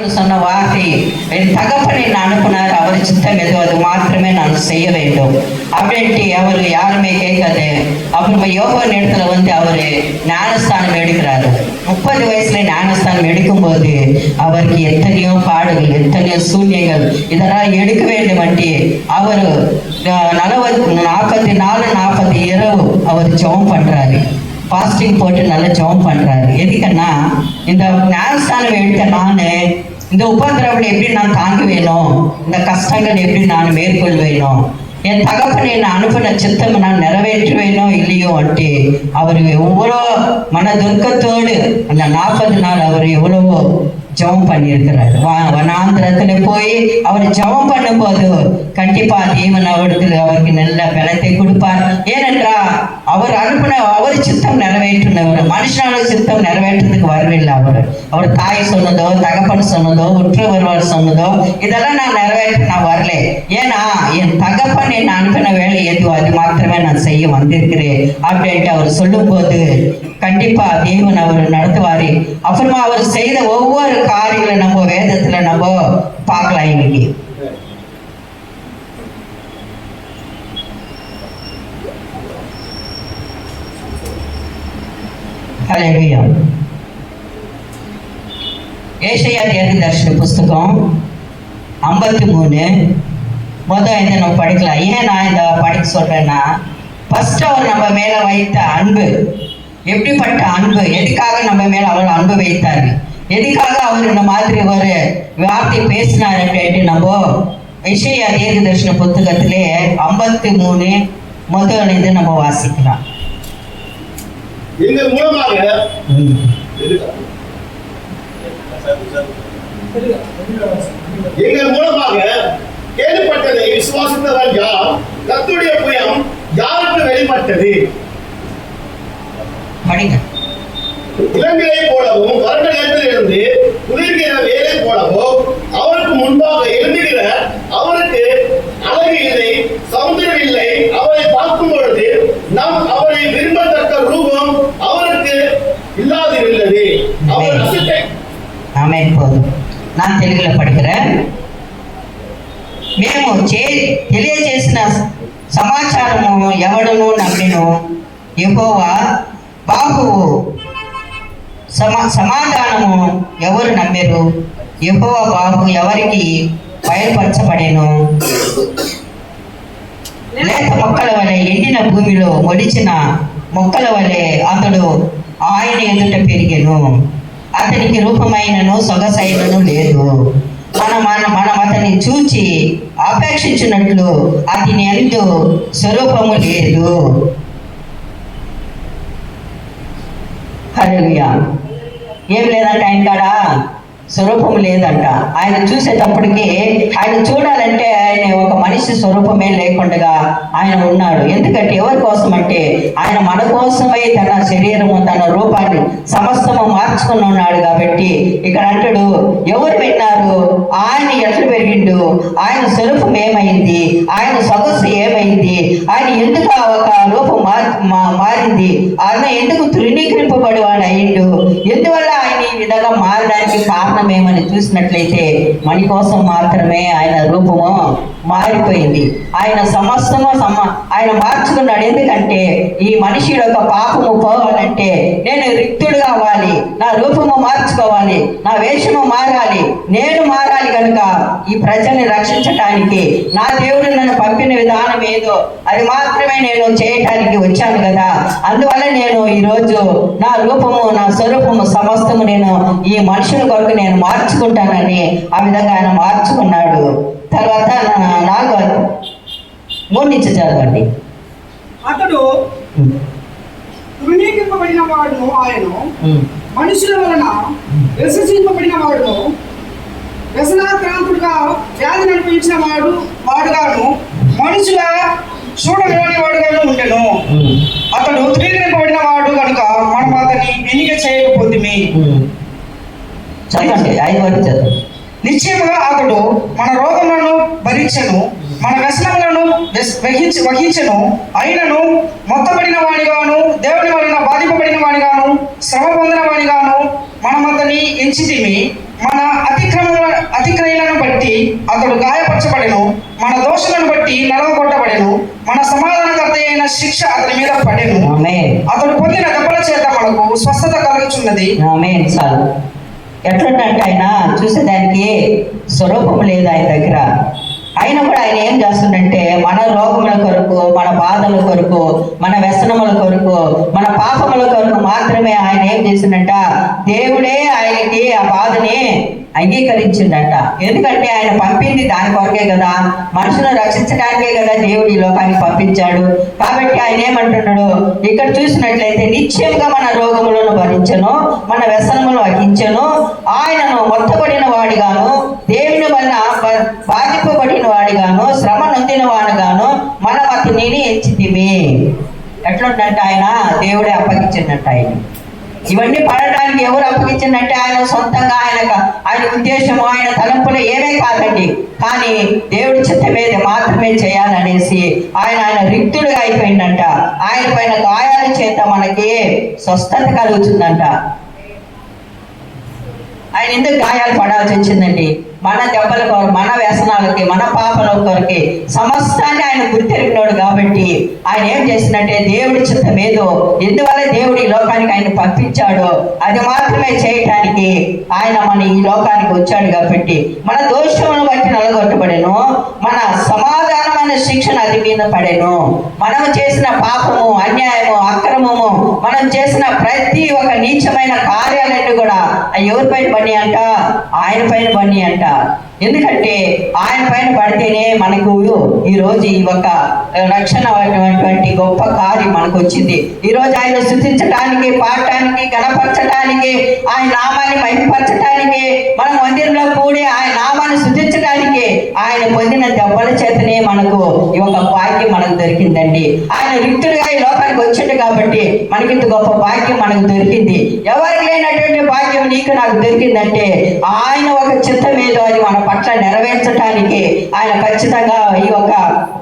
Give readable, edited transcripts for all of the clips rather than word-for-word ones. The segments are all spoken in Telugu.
தேவன் சொன்ன வார்த்தை, என் தகப்பன் என்ன அனுப்பினார், அவர் சித்தம் எது அது மாத்திரமே நான் செய்ய வேண்டும் அப்படின்ட்டு அவர் யாருமே கேட்காது. அப்புறமா யோகன் இடத்துல அவர் ஞானஸ்தானம் எடுக்கிறாரு. 30 வயசுல ஞானஸ்தானம் எடுக்கும்போது அவருக்கு எத்தனையோ பாடுகள், எத்தனையோ சூழ்நிலைகள், இதெல்லாம் எடுக்க வேண்டும் அட்டி அவர் 40 இரவு அவர் ஜெபம் பண்றாரு. ஃபாஸ்டிங் போட்டு நல்லா ஜெபம் பண்றாரு. எதுக்குன்னா, இந்த ஞானஸ்தானம் எடுத்த நான் இந்த உபதிரவங்களை எப்படி நான் தாங்க வேணும், இந்த கஷ்டங்கள் எப்படி நான் மேற்கொள்வேணும், என் தகப்பனை என்ன அனுப்பின சித்தம் நான் நிறைவேற்றுவேனோ இல்லையோ அட்டி அவர் ஒவ்வொரு மன துர்க்கத்தோடு அந்த 40 நாள் அவர் எவ்வளவோ ஜெபம் பண்ணியிருக்கிறார். வனாந்திரத்துல போய் அவர் ஜெபம் பண்ணும்போது கண்டிப்பா தேவன் அவருக்கு நல்ல பலத்தை கொடுப்பார். ஏனென்றால் அவர் அனுப்பின அவர் சித்தம் நிறைவேற்றினவர், மனுஷனால சித்தம் நிறைவேற்றதுக்கு வரவில்லை. அவர் தாய் சொன்னதோ, தகப்பன் சொன்னதோ, உற்றவர் சொன்னதோ இதெல்லாம் நான் நிறைவேற்ற நான் வரல. ஏன்னா என் தகப்பன் என்ன அனுப்பின வேலை எதுவோ அது மாத்திரமே நான் செய்ய வந்திருக்கிறேன் அப்படின்ட்டு அவர் சொல்லும் போது கண்டிப்பா தேவன் அவர் நடத்துவாரு. அப்புறமா அவர் செய்த ஒவ்வொரு காரியங்களை நம்ம வேதத்துல நம்ம பார்க்கலாம். இன்னைக்கு ஹல்லேலூயா. ஏசாயா தீர்க்கதரிசன புஸ்தகம் 53 முதல் இந்த நம்ம படிக்கலாம். ஏன் நான் இந்த படிக்க சொல்றேன்னா, ஃபர்ஸ்ட் அவர் நம்ம மேல வைத்த அன்பு எப்படிப்பட்ட அன்பு, எதுக்காக நம்ம மேல அவர் அன்பு வைத்தாரு, எதுக்காக அவர் இந்த மாதிரி ஒரு வார்த்தை பேசினார் அப்படின்ட்டு நம்ம ஏசாயா தீர்க்கதரிசன புத்தகத்திலே 53 முதல் நம்ம வாசிக்கலாம். எங்கள் மூலமாக கேள்விப்பட்டதை விசுவாசித்தவன் யார்? கர்த்தருடைய புயம் யாருக்கு வெளிப்பட்டது? இளங்கிளை போலவும் வறண்ட நிலத்திலிருந்து குளிர்கிற வேலை போலவும் அவருக்கு முன்பாக எழுந்துகிற அவருக்கு அழகு இல்லை, சௌந்தரியம் இல்லை. அவரை பார்க்கும் பொழுது நாம் அவரை விரும்பத்தக்க ரூபம் அவருக்கு இல்லாதிருந்தது. அவர் ரசித்தை போதும். நான் తెలుగులో படிக்கிறேன். మేము తెలియజేసిన సమాచారము ఎవడును నమ్మిను యెహోవా బాహువు, సమాధానము ఎవరు నమ్మెరు, యెహోవా బాహు ఎవరికి బయలుపరచబడెను. లేత మొక్కల వలె ఎండిన భూమిలో మొలిచిన మొక్కల వలె అతడు ఆయన ఎదుట పెరిగెను. అతనికి రూపమైనను సొగసైనను లేదు. మనం అతన్ని చూచి అపేక్షించినట్లు అతని యందు స్వరూపము లేదు. హల్లెలూయా. ఏం లేదంట ఆయన కాడ స్వరూపం లేదంట. ఆయన చూసేటప్పటికి ఆయన చూడాలంటే ఆయన ఒక మనిషి స్వరూపమే లేకుండా ఆయన ఉన్నాడు. ఎందుకంటే ఎవరి కోసం అంటే ఆయన మన కోసమై తన శరీరము తన రూపాన్ని సమస్తము మార్చుకుని ఉన్నాడు. కాబట్టి ఇక్కడ అంటాడు, ఎవరు విన్నారు, ఆయన ఎట్లా పెరిగిండు, ఆయన స్వరూపం ఏమైంది, ఆయన సొగసు ఏమైంది, ఆయన ఎందుకు ఒక రూపం మారింది, ఆయన ఎందుకు తృణీకరింపబడి వాడు అయ్యిండు, ఎందువల్ల ఆయన ఈ విధంగా మారడానికి కారణం ఏమని చూసినట్లయితే మన కోసం మాత్రమే ఆయన రూపము మారిపోయింది. ఆయన సమస్తము ఆయన మార్చుకున్నాడు. ఎందుకంటే ఈ మనిషి యొక్క పాపము పోవాలంటే నేను రిక్తుడు కావాలి, నా రూపము మార్చుకోవాలి, నా వేషము మారాలి, నేను మారాలి. కనుక ఈ ప్రజల్ని రక్షించటానికి నా దేవుడు నన్ను పంపిన విధానం ఏదో అది మాత్రమే నేను చేయటానికి వచ్చాను కదా. అందువల్ల నేను ఈరోజు నా రూపము నా స్వరూపము సమస్తము నేను ఈ మనుషుల కొరకు నేను మార్చుకుంటానని ఆ విధంగా ఆయన మార్చుకున్నాడు. తర్వాత 4-3 నుంచి చదవండి. అతడు తృణీకరింపబడిన వాడును, ఆయన మనుషుల వలన విసర్జింపబడిన వాడును, వ్యసనాక్రాంతుడుగా వ్యాధిని అనుభవించిన వాడుగాను, మనుషుల చూడలేని వాడుగాను ఉండెను. అతడు తృణీకరింపబడిన వాడు కనుక మనం అతన్ని ఎన్నిక చేయకపోతిమి. నిశ్చయముగా అతడు మన రోగములను భరించెను, మన వ్యసనములను వహించెను. అయినను మొత్తబడిన వాడిగాను, దేవుని వలన బాధింపబడిన వాడిగాను, శ్రమ పొందిన వాడిగాను మనం అతన్ని ఎంచితిమి. మన అతిక్రమముల అతడు గాయపరచబడెను, మన దోషులను బట్టి నలగొట్టబడెను, మన సమాధానకర్త అయిన శిక్ష అతని మీద పడెను. ఆమేన్. అతడు పొందిన దెబ్బల చేత మనకు స్వస్థత కలుగుచున్నది. ఆమేన్. చాలు. ఎట్లుందంటే ఆయన చూసేదానికి స్వరూపం లేదు ఆయన దగ్గర. అయినా కూడా ఆయన ఏం చేస్తుందంటే మన రోగముల కొరకు, మన బాధల కొరకు, మన వ్యసనముల కొరకు, మన పాపముల కొరకు మాత్రమే ఆయన ఏం చేసిందంట, దేవుడే ఆయనకి ఆ బాధని అంగీకరించిందంట. ఎందుకంటే ఆయన పంపింది దాని కొరకే కదా, మనుషులను రక్షించడానికే కదా దేవుడు ఈ లోకానికి పంపించాడు. కాబట్టి ఆయన ఏమంటున్నాడు ఇక్కడ చూసినట్లయితే, నిశ్చయంగా మన రోగములను భరించను, మన వ్యసనములు వహించను, ఆయనను మొత్తబడిన వాడిగాను, దేవుని వలన బాధింపబడిన వాడిగాను, శ్రమ నొందిన వాడిగాను మనం అతనిని ఎంచితిమి. ఎట్లుందంటే ఆయన దేవుడే అప్పగించిందంట. ఇవన్నీ పడటానికి ఎవరు అప్పగించిందంటే ఆయన సొంతంగా, ఆయన ఉద్దేశము, ఆయన తలంపులు ఏమే కాదండి. కానీ దేవుడి చిత్తమేది మాత్రమే చేయాలనేసి ఆయన రిక్తుడుగా అయిపోయిందంట. ఆయన పైన గాయాల చేత మనకి స్వస్థత కలుగుతుందంట. ఆయన ఎందుకు గాయాలు పడాల్సి వచ్చిందండి? మన దెబ్బల కొరకు, మన వ్యసనాలకి, మన పాపల కొరకి సమస్తాన్ని ఆయన గుర్తెరిగినాడు. కాబట్టి ఆయన ఏం చేసినట్టే దేవుడి చిత్తం ఏదో, ఎందువల్ల దేవుడు ఈ లోకానికి ఆయన పంపించాడో అది మాత్రమే చేయటానికి ఆయన మన ఈ లోకానికి వచ్చాడు. కాబట్టి మన దోషములను బట్టి నలగొట్టబడెను, మన సమాధానమైన శిక్షణ అది మీద పడెను. మనం చేసిన పాపము, అన్యాయము, అక్రమము, మనం చేసిన ప్రతి ఒక్క నీచమైన కార్యాలన్నీ కూడా ఎవరి పైన పని అంట? ఆయన పైన పని అంట. ఎందుకంటే ఆయన పైన పడితేనే మనకు ఈ రోజు ఈ ఒక రక్షణ అయినటువంటి గొప్ప కార్యం మనకు వచ్చింది. ఈ రోజు ఆయన స్తుతించడానికి, పాడటానికి, గణపరచడానికి, ఆయన నామాన్ని మహిమపరచడానికి, మన మందిరంలో కూడి ఆయన నామాన్ని స్తుతించడానికి ఆయన పొందిన దెబ్బల చేతనే మనకు ఈ ఒక భాగ్యం మనకు దొరికిందండి. ఆయన రిక్తుడిగా ఈ లోకానికి వచ్చింది కాబట్టి మనకి ఇంత గొప్ప భాగ్యం మనకు దొరికింది. ఎవరికి లేనటువంటి భాగ్యం నీకు నాకు దొరికిందంటే ఆయన ఒక చిత్తం ఏదో అది మన పట్ల నెరవేర్చడానికి ఆయన ఖచ్చితంగా ఈ యొక్క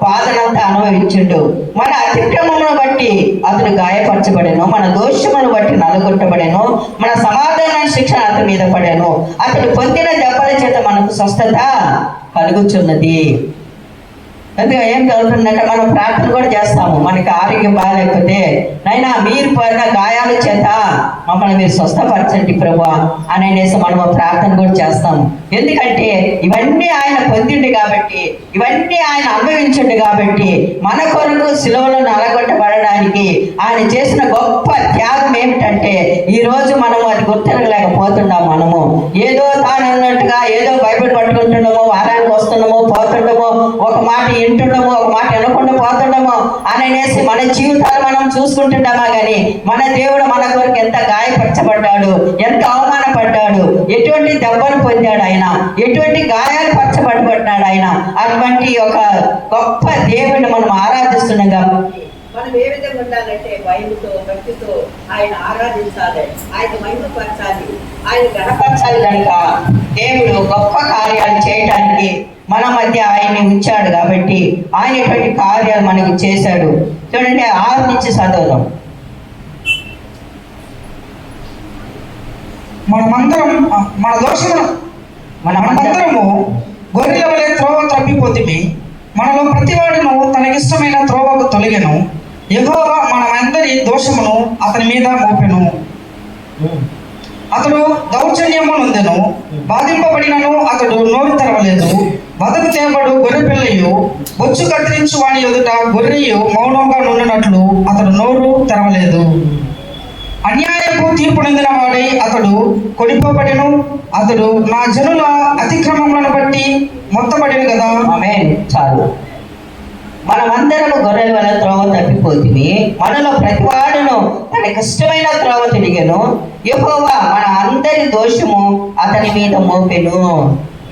బాధనంతా అనుభవించుండు. మన అతిక్రమమును బట్టి అతను గాయపరచబడెను, మన దోషమును బట్టి నలగొట్టబడెను, మన సమాధాన శిక్షణ అతని మీద పడెను, అతను పొందిన దెబ్బల చేత మనకు స్వస్థత కలుగుచున్నది. అందుకే ఏం జరుగుతుందంటే మనం ప్రార్థన కూడా చేస్తాము. మనకి ఆరోగ్యం బాగాలేకపోతే, నైనా మీరు పడిన గాయాల చేత మమ్మల్ని మీరు స్వస్థపరచండి ప్రభువా అని అనేసి మనము ప్రార్థన కూడా చేస్తాము. ఎందుకంటే ఇవన్నీ ఆయన పొందిండు కాబట్టి, ఇవన్నీ ఆయన అనుభవించండు కాబట్టి, మన కొరకు సిలువలో నలగొట్టబడడానికి ఆయన చేసిన గొప్ప త్యాగం ఏమిటంటే ఈ రోజు మనము అది గుర్తిరగలేకపోతున్నాం. మనము ఏదో తాను అన్నట్టుగా ఏదో బైబిల్ పట్టుకుంటున్నామో, వారానికి వస్తున్నామో, పోతుండమో, ఒక మాట వింటుండమో, ఒక మాట వినకుండా పోతుండమో అని అనేసి మన జీవితాలు మనం చూసుకుంటున్నామా కానీ మన దేవుడు మన కొరకు ఎంత గాయపరచబడ్డాడు, ఎంత అవమానపడ్డాడు, ఎటువంటి దెబ్బలు పొందాడు ఆయన, ఎటువంటి గాయాలు పరచబడబడ్డాడు ఆయన. అటువంటి ఒక గొప్ప దేవుడిని మనం ఆరాధిస్తున్నాం కాబట్టి మనం ఏ విధంగా ఉండాలంటే భయంతో, భక్తితో ఆయన ఆరాధించాలి, ఆయన మహిమపరచాలి, ఆయన గణపరచాలి. కనుక దేవుడు గొప్ప కార్యాలు చేయడానికి మన మధ్య ఆయన్ని ఉంచాడు కాబట్టి ఆయన ఎటువంటి కార్యాలు మనకి చేశాడు. చూడండి 6 నుంచి చదువుదాం. మన దోషములు మనమందరము గొర్రెల వలె త్రోవ తప్పిపోతిమి, మనలో ప్రతివాడును తనకిష్టమైన త్రోవకు తొలగెను, యెహోవా మనమందరి దోషమును అతని మీద మోపెను. అతడు దౌర్జన్యము నొందెను, బాధింపబడినను అతడు నోరు తెరవలేదు. వదకు తేబడు గొర్రె పిల్లయు బొచ్చు కత్తిరించు వాని ఎదుట గొర్రెయు మౌనంగా నుండినట్లు అతడు నోరు తెరవలేదు. అన్యాయపు తీర్పు నొందిన వాడై అతడు కొనిపోబడెను, అతడు నా జనుల అతిక్రమములను బట్టి మొత్తబడిన కదా. ఆమేన్. చాలు. మనమందరము గొర్రెల వల్ల త్రోవ తప్పిపోతుంది, మనలో ప్రతివాడును తనకి ఇష్టమైన త్రోవ తిరిగెను, యెహోవా మన అందరి దోషము అతని మీద మోపెను.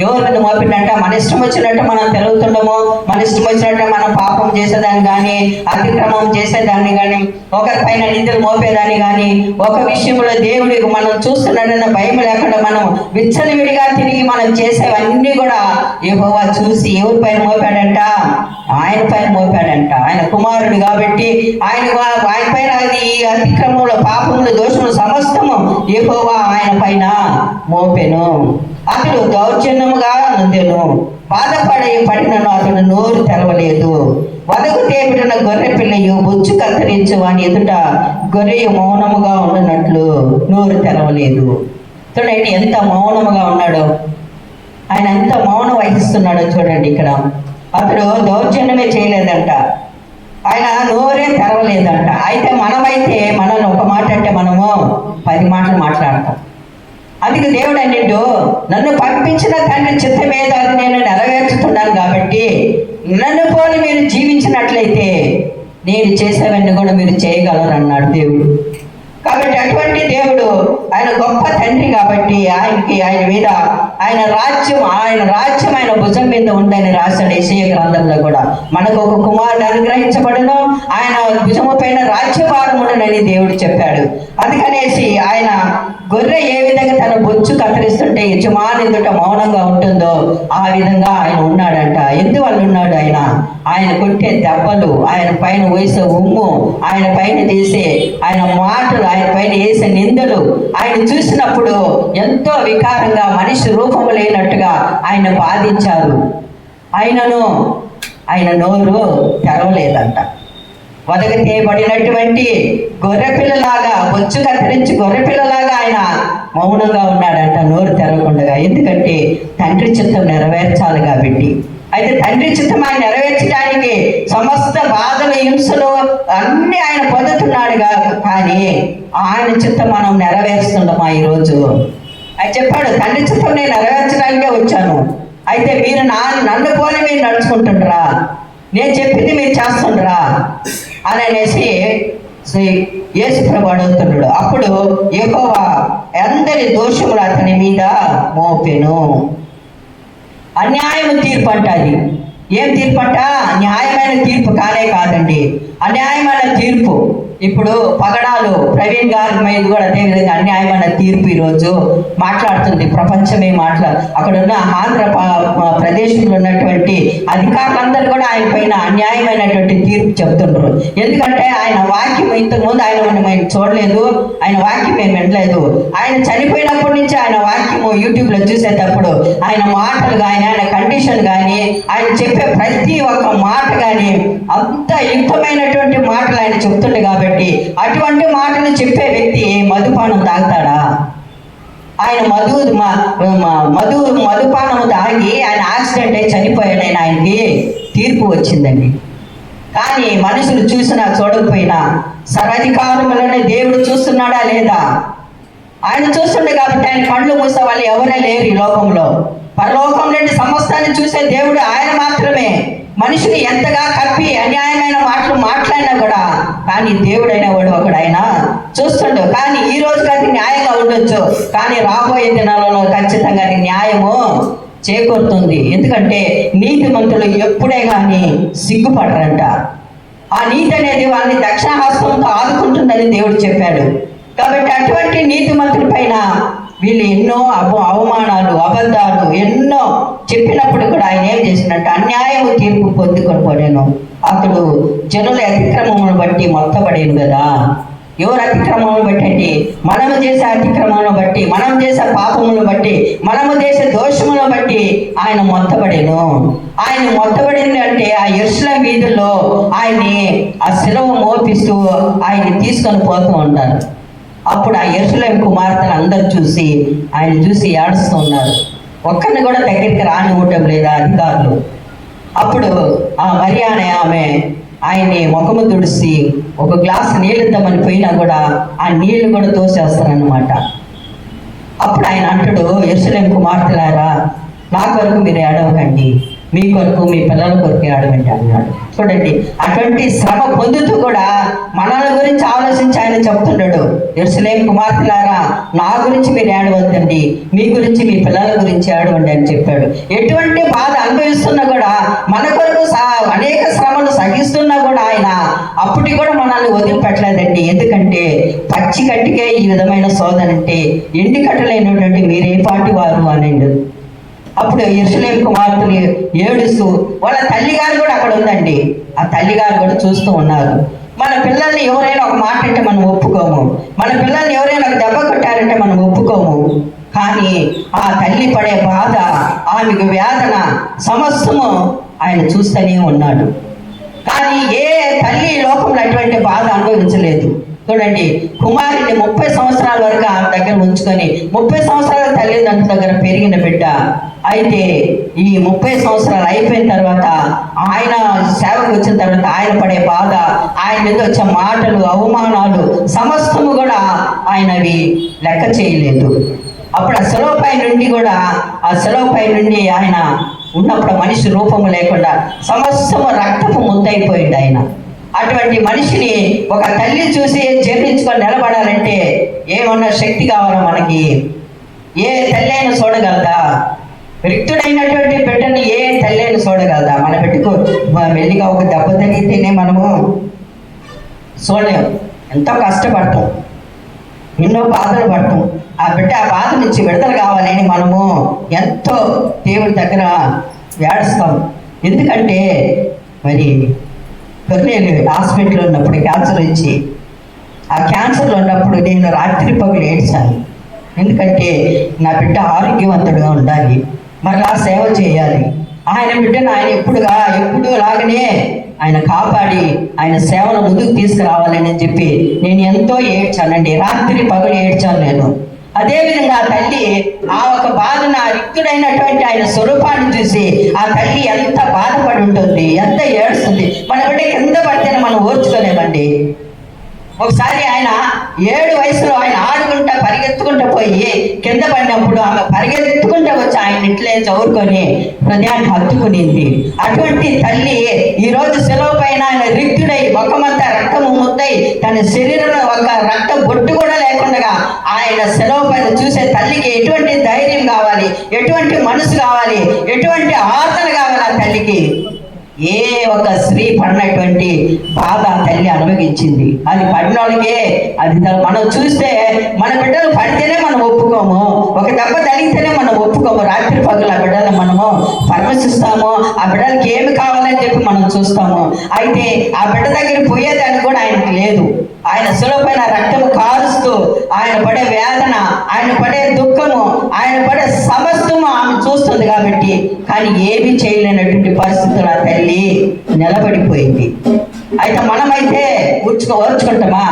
ఎవరి మీద మోపిండంట? మన ఇష్టం వచ్చినట్టు మనం తిరుగుతుండము, మన ఇష్టం వచ్చినట్టు మనం పాపం చేసేదాన్ని కానీ, అతిక్రమం చేసేదాన్ని కానీ, ఒకరిపైన నిందలు మోపేదాన్ని కానీ, ఒక విషయంలో దేవుడికి మనం చూస్తున్నాడన్న భయం లేకుండా మనం విచ్చలవిడిగా తిరిగి మనం చేసేవన్నీ కూడా యెహోవా చూసి ఎవరి పైన మోపాడంట? ఆయన పైన మోపాడంట. ఆయన కుమారుడు కాబట్టి ఆయన పైన ఈ అతిక్రమంలో, పాపములు, దోషములు సమస్తము యెహోవా ఆయన పైన మోపెను. అతడు దౌర్జన్యముగా నొందెను, పడినను అతడు నోరు తెరవలేదు. వదకు తేబడిన గొర్రె పిల్లయు బొచ్చు కత్తిరించు అని ఎదుట గొర్రెయు మౌనముగా ఉన్నట్లు నోరు తెరవలేదు. చూడండి ఎంత మౌనముగా ఉన్నాడో, ఆయన ఎంత మౌనం వహిస్తున్నాడో చూడండి. ఇక్కడ అతడు దౌర్జన్యమే చేయలేదంట, ఆయన నోరే తెరవలేదంట. అయితే మనమైతే మనల్ని ఒక మాట అంటే మనము 10 మాటలు మాట్లాడతాం. అందుకే దేవుడు అన్నిండు, నన్ను పంపించిన తండ్రి చిత్తమేదో అది నేను నెరవేర్చుతున్నాను కాబట్టి నన్ను పోలి మీరు జీవించినట్లయితే నేను చేసేవన్నీ కూడా మీరు చేయగలరు అన్నాడు దేవుడు. కాబట్టి అటువంటి దేవుడు ఆయన గొప్ప తండ్రి కాబట్టి ఆయన మీద ఆయన రాజ్యం ఆయన భుజం మీద ఉందని రాశాడు యెషయా గ్రంథంలో కూడా. మనకు ఒక కుమారుడు అనుగ్రహించబడును, ఆయన భుజము పైన రాజ్యభారం ఉండనని దేవుడు చెప్పాడు. అందుకనేసి ఆయన గొర్రె ఏ విధంగా తన బొచ్చు కత్తిరిస్తుంటే యజమాని ఎదుట మౌనంగా ఉంటుందో ఆ విధంగా ఆయన ఉన్నాడంట. ఎందువల్ల ఉన్నాడు? ఆయన కొట్టే దెబ్బలు, ఆయన పైన వేసే ఉమ్ము, ఆయన పైన తీసే ఆయన మాటలు, ఆయన పైన వేసే నిందలు ఆయన చూసినప్పుడు ఎంతో వికారంగా మనిషి రూపము లేనట్టుగా ఆయన బాధించారు. ఆయన నోరు తెరవలేదంట. వదకు తేబడినటువంటి గొర్రెపిల్లలాగా, బొచ్చు కత్తిరించి గొర్రెపిల్లలాగా ఆయన మౌనంగా ఉన్నాడంట, నోరు తెరవకుండా. ఎందుకంటే తండ్రి చిత్తం నెరవేర్చాలి కాబట్టి. అయితే తండ్రి చిత్తం ఆయన నెరవేర్చడానికి సమస్త బాధలు, హింసలు అన్నీ ఆయన పొందుతున్నాడు. కానీ ఆయన చిత్తం మనం నెరవేరుస్తున్నామా ఈరోజు? ఆయన చెప్పాడు, తండ్రి చిత్తం నేను నెరవేర్చడానికే వచ్చాను. అయితే మీరు నన్ను పోలి మీరు నడుచుకుంటుండ్రా, నేను చెప్పింది మీరు చేస్తుండ్రా అని అనేసి యేసు ప్రభు అడుగుతున్నాడు. అప్పుడు యెహోవా అందరి దోషములు అతని మీద మోపెను. అన్యాయం తీర్పు అంట. అది ఏం తీర్పు అంట? న్యాయమైన తీర్పు కాదండి, అన్యాయమైన తీర్పు. ఇప్పుడు పగడాలు ప్రవీణ్ గారి మీద కూడా అదేవిధంగా అన్యాయమైన తీర్పు ఈరోజు మాట్లాడుతుంది ప్రపంచమే. అక్కడ ఉన్న ఆంధ్ర ప్రదేశంలో ఉన్నటువంటి అధికారులందరూ కూడా ఆయన పైన అన్యాయమైనటువంటి తీర్పు చెప్తుండ్రు. ఎందుకంటే ఆయన వాక్యం ఇంతకుముందు ఆయన చూడలేదు, ఆయన వాక్యం మేము వినలేదు. ఆయన చనిపోయినప్పటి నుంచి ఆయన వాక్యము యూట్యూబ్లో చూసేటప్పుడు ఆయన మాటలు కానీ, ఆయన కండిషన్ కానీ, ఆయన చెప్పే ప్రతి ఒక్క మాట కానీ అంత యుక్తమైనటువంటి మాటలు ఆయన చెప్తుండే. కాబట్టి అటువంటి మాటలు చెప్పే వ్యక్తి మధుపానం తాగుతాడా? ఆయన మధుపానము తాగి ఆయన యాక్సిడెంట్ అయి చనిపోయాడు. ఆయనకి తీర్పు వచ్చిందండి. కానీ మనుషులు చూసినా చూడకపోయినా సర్వాధికారములనే దేవుడు చూస్తున్నాడా లేదా? ఆయన చూస్తుండే కాబట్టి ఆయన కళ్ళు మూసే వాళ్ళు ఎవరే లేరు ఈ లోకంలో. పరలోకం నుండి సమస్తాన్ని చూసే దేవుడు ఆయన మాత్రమే. మనిషిని ఎంతగా కప్పి అన్యాయమైన మాటలు మాట్లాడినా కూడా కానీ దేవుడైన వాడు ఒకడు ఆయన చూస్తుండు. కానీ ఈ రోజుకి అది న్యాయంగా ఉండొచ్చు, కానీ రాబోయే దినాలలో ఖచ్చితంగా అది న్యాయము చేకూరుతుంది. ఎందుకంటే నీతిమంతులు ఎప్పుడే కానీ సిగ్గుపడరంట. ఆ నీతి అనేది వాళ్ళని దక్షిణహస్తంతో ఆదుకుంటుందని దేవుడు చెప్పాడు. కాబట్టి అటువంటి నీతిమంతుల పైన వీళ్ళు ఎన్నో అవమానాలు, అబద్ధాలు ఎన్నో చెప్పినప్పుడు కూడా ఆయన ఏం చేసినట్టు అన్యాయము తీర్పు పొందుకొని పడాను. అతడు జనుల అతిక్రమమును బట్టి మొత్తపడాను కదా. ఎవరు అతిక్రమమును బట్టి? మనము చేసే అతిక్రమమును బట్టి, మనం చేసే పాపమును బట్టి, మనము చేసే దోషమును బట్టి ఆయన మొత్తపడాను. ఆయన మొత్తపడింది అంటే ఆ యెరూషలేము వీధుల్లో ఆయన్ని ఆ శిలువ మోపిస్తూ ఆయన్ని తీసుకొని పోతూ ఉంటారు. అప్పుడు ఆ యెరూషలేము కుమార్తెలు అందరూ చూసి ఆయన చూసి ఏడుస్తూ ఉన్నారు. ఒక్కరిని కూడా దగ్గరికి రానివ్వటం లేదా అధికారులు. అప్పుడు ఆ మరియ అనే ఆమె ఆయన్ని ముఖము తుడిసి ఒక గ్లాసు నీళ్ళు ఇద్దామని పోయినా కూడా ఆ నీళ్లు కూడా తోసేస్తారనమాట. అప్పుడు ఆయన అంటాడు, యెరూషలేము కుమార్తెలారా, నా కొరకు మీరు ఏడవకండి, మీ కొరకు మీ పిల్లల కొరకు ఏడవండి అన్నాడు. చూడండి, అటువంటి శ్రమ పొందుతూ కూడా మనల గురించి ఆలోచించి ఆయన చెప్తున్నాడు, యెరూషలేము కుమార్తెలారా, నా గురించి మీరు ఏడవద్దండి, మీ గురించి మీ పిల్లల గురించి ఏడవండి అని చెప్పాడు. ఎటువంటి బాధ అనుభవిస్తున్నా కూడా మన కొరకు అనేక శ్రమలు సహిస్తున్నా కూడా ఆయన అప్పటికి కూడా మనల్ని వదిలిపెట్టలేదండి. ఎందుకంటే పచ్చి కట్టికే ఈ విధమైన శోధన అంటే ఎండి కట్టలేనటువంటి మీరే పాటి వారు అనండి. అప్పుడు యెరూషలేము కుమార్తెలు ఏడుస్తూ, వాళ్ళ తల్లిగారు కూడా అక్కడ ఉందండి, ఆ తల్లిగారు కూడా చూస్తూ ఉన్నారు. మన పిల్లల్ని ఎవరైనా ఒక మాట అంటే మనం ఒప్పుకోము, మన పిల్లల్ని ఎవరైనా ఒక దెబ్బ కొట్టారంటే మనం ఒప్పుకోము. కానీ ఆ తల్లి పడే బాధ, ఆమెకు వేదన, సమస్తము ఆయన చూస్తూనే ఉన్నాడు. కానీ ఏ తల్లి ఈ లోకంలో అటువంటి బాధ అనుభవించలేదు. చూడండి, కుమారుని 30 సంవత్సరాల వరకు ఆమె దగ్గర ఉంచుకొని 30 సంవత్సరాల తల్లిదండ్రుల దగ్గర పెరిగిన బిడ్డ. అయితే ఈ 30 సంవత్సరాలు అయిపోయిన తర్వాత ఆయన సేవకు వచ్చిన తర్వాత ఆయన పడే బాధ, ఆయన మీద వచ్చే మాటలు, అవమానాలు సమస్తము కూడా ఆయనవి లెక్క చేయలేదు. అప్పుడు ఆ సెలవుపై నుండి కూడా ఆయన ఉన్నప్పుడు మనిషి రూపము లేకుండా సమస్తము రక్తపు ముద్దయిపోయింది ఆయన. అటువంటి మనిషిని ఒక తల్లి చూసి జీర్ణించుకొని నిలబడాలంటే ఏమన్నా శక్తి కావాలా మనకి? ఏ తల్లి అయినా చూడగలదా? రిక్తుడైనటువంటి బిడ్డని ఏ తల్లి అయినా చూడగలదా? మన బిడ్డకు మెల్లిగా ఒక దెబ్బ తగిలితేనే మనము చూడలేము. ఎంతో కష్టపడతాం, ఎన్నో బాధలు పడతాం. ఆ బిడ్డ ఆ బాధ నుంచి విడుదల కావాలని మనము ఎంతో దేవుడి దగ్గర ఏడుస్తాం. ఎందుకంటే మరి కొన్నేళ్ళు హాస్పిటల్లో ఉన్నప్పుడు క్యాన్సర్ వచ్చి, ఆ క్యాన్సర్లో ఉన్నప్పుడు నేను రాత్రి పగులు ఏడ్చాను. ఎందుకంటే నా బిడ్డ ఆరోగ్యవంతుడుగా ఉండాలి, మరలా సేవ చేయాలి. ఆయన బిడ్డను ఆయన ఎప్పుడు లాగానే ఆయన కాపాడి ఆయన సేవను ముందుకు తీసుకురావాలని చెప్పి నేను ఎంతో ఏడ్చానండి. రాత్రి పగులు ఏడ్చాను నేను. అదేవిధంగా ఆ తల్లి ఆ ఒక బాధను, ఆ రిక్తుడైనటువంటి ఆయన స్వరూపాన్ని చూసి ఆ తల్లి ఎంత బాధపడి ఉంటుంది, ఎంత ఏడుస్తుంది. మన బిడ్డ కింద పడితేనే మనం ఓర్చుకోలేమండి. ఒకసారి ఆయన 7 వయసులో ఆయన ఆడుకుంటా పరిగెత్తుకుంటూ పోయి కింద పడినప్పుడు ఆమె పరిగెత్తుకుంటూ వచ్చి ఆయన ఇట్లే చదువుకొని హృదయాన్ని హత్తుకునింది. అటువంటి తల్లి ఈరోజు సెలవు పైన ఆయన రిక్తుడై ముఖమంతా రక్తము ముద్దై తన శరీరంలో ఒక రక్త బొట్టు కూడా లేకుండా ఆయన సెలవు పైన చూసే తల్లికి ఎటువంటి ధైర్యం కావాలి, ఎటువంటి మనసు కావాలి, ఎటువంటి ఆదరణ కావాలి ఆ తల్లికి? ఏ ఒక స్త్రీ పడినటువంటి బాధ తల్లి అనుభవించింది. అది పడిన వాళ్ళకే అది మనం చూస్తే మన బిడ్డలు పడితేనే మనం ఒప్పుకోము, ఒక దెబ్బ తగిలితేనే మనం ఒప్పుకోము. రాత్రి పగలు ఆ బిడ్డలు మనము పరామర్శిస్తాము, ఆ బిడ్డలకి ఏమి కావాలని చెప్పి మనం చూస్తాము. అయితే ఆ బిడ్డ దగ్గర పోయేదానికి కూడా ఆయనకి లేదు. ఆయన సులభమైన రక్తము కారుస్తూ ఆయన పడే వేదన, ఆయన పడే దుఃఖము, ఆయన పడే సమస్తము ఆమె చూస్తుంది కాబట్టి, కానీ ఏమీ చేయలేనటువంటి పరిస్థితులు ఆ తల్లి నిలబడిపోయింది. అయితే మనమైతే ఓర్చుకుంటామా?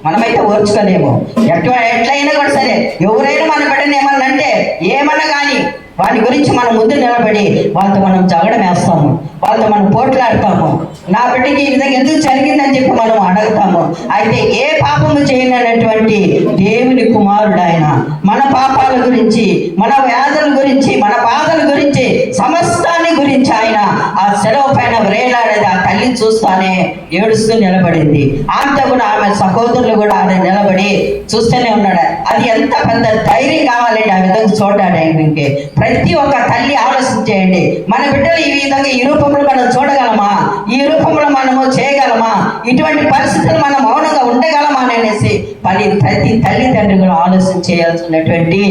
మనమైతే ఓర్చుకోలేము. ఎట్లయినా కూడా సరే, ఎవరైనా మన బిడ్డని ఏమన్నా అంటే ఏమన్నా కానీ వాటి గురించి మనం ముందు నిలబడి వాళ్ళతో మనం జగడం వేస్తాము, వాళ్ళతో మనం పోట్లాడతాము. నా బిడ్డకి ఈ విధంగా ఎందుకు జరిగిందని చెప్పి మనం అడుగుతాము. అయితే ఏ పాపము చేయలేనటువంటి దేవుని కుమారుడు ఆయన మన పాపాల గురించి, మన వ్యాధుల గురించి, మన బాధల గురించి, సమస్తాన్ని గురించి ఆయన ఆ సెలవు పైన వేలాడేది. ఆ తల్లిని చూస్తానే ఏడుస్తూ నిలబడింది. ఆమెతో కూడా ఆమె సహోదరులు కూడా ఆయన నిలబడి చూస్తూనే ఉన్నాడు. అది ఎంత పెద్ద ధైర్యం కావాలండి ఆ విధంగా చూడడానికి. ప్రతి ఒక్క తల్లి ఆలోచించేయండి, మన బిడ్డలు ఈ విధంగా ఈ రూపంలో మనం చూడగలమా? ఈ రూపంలో మనము చేయగలమా? ఇటువంటి పరిస్థితులు మనం మౌనంగా ఉండగలమా అనేసి ప్రతి తల్లిదండ్రులు కూడా ఆలోచన చేయాల్సినటువంటి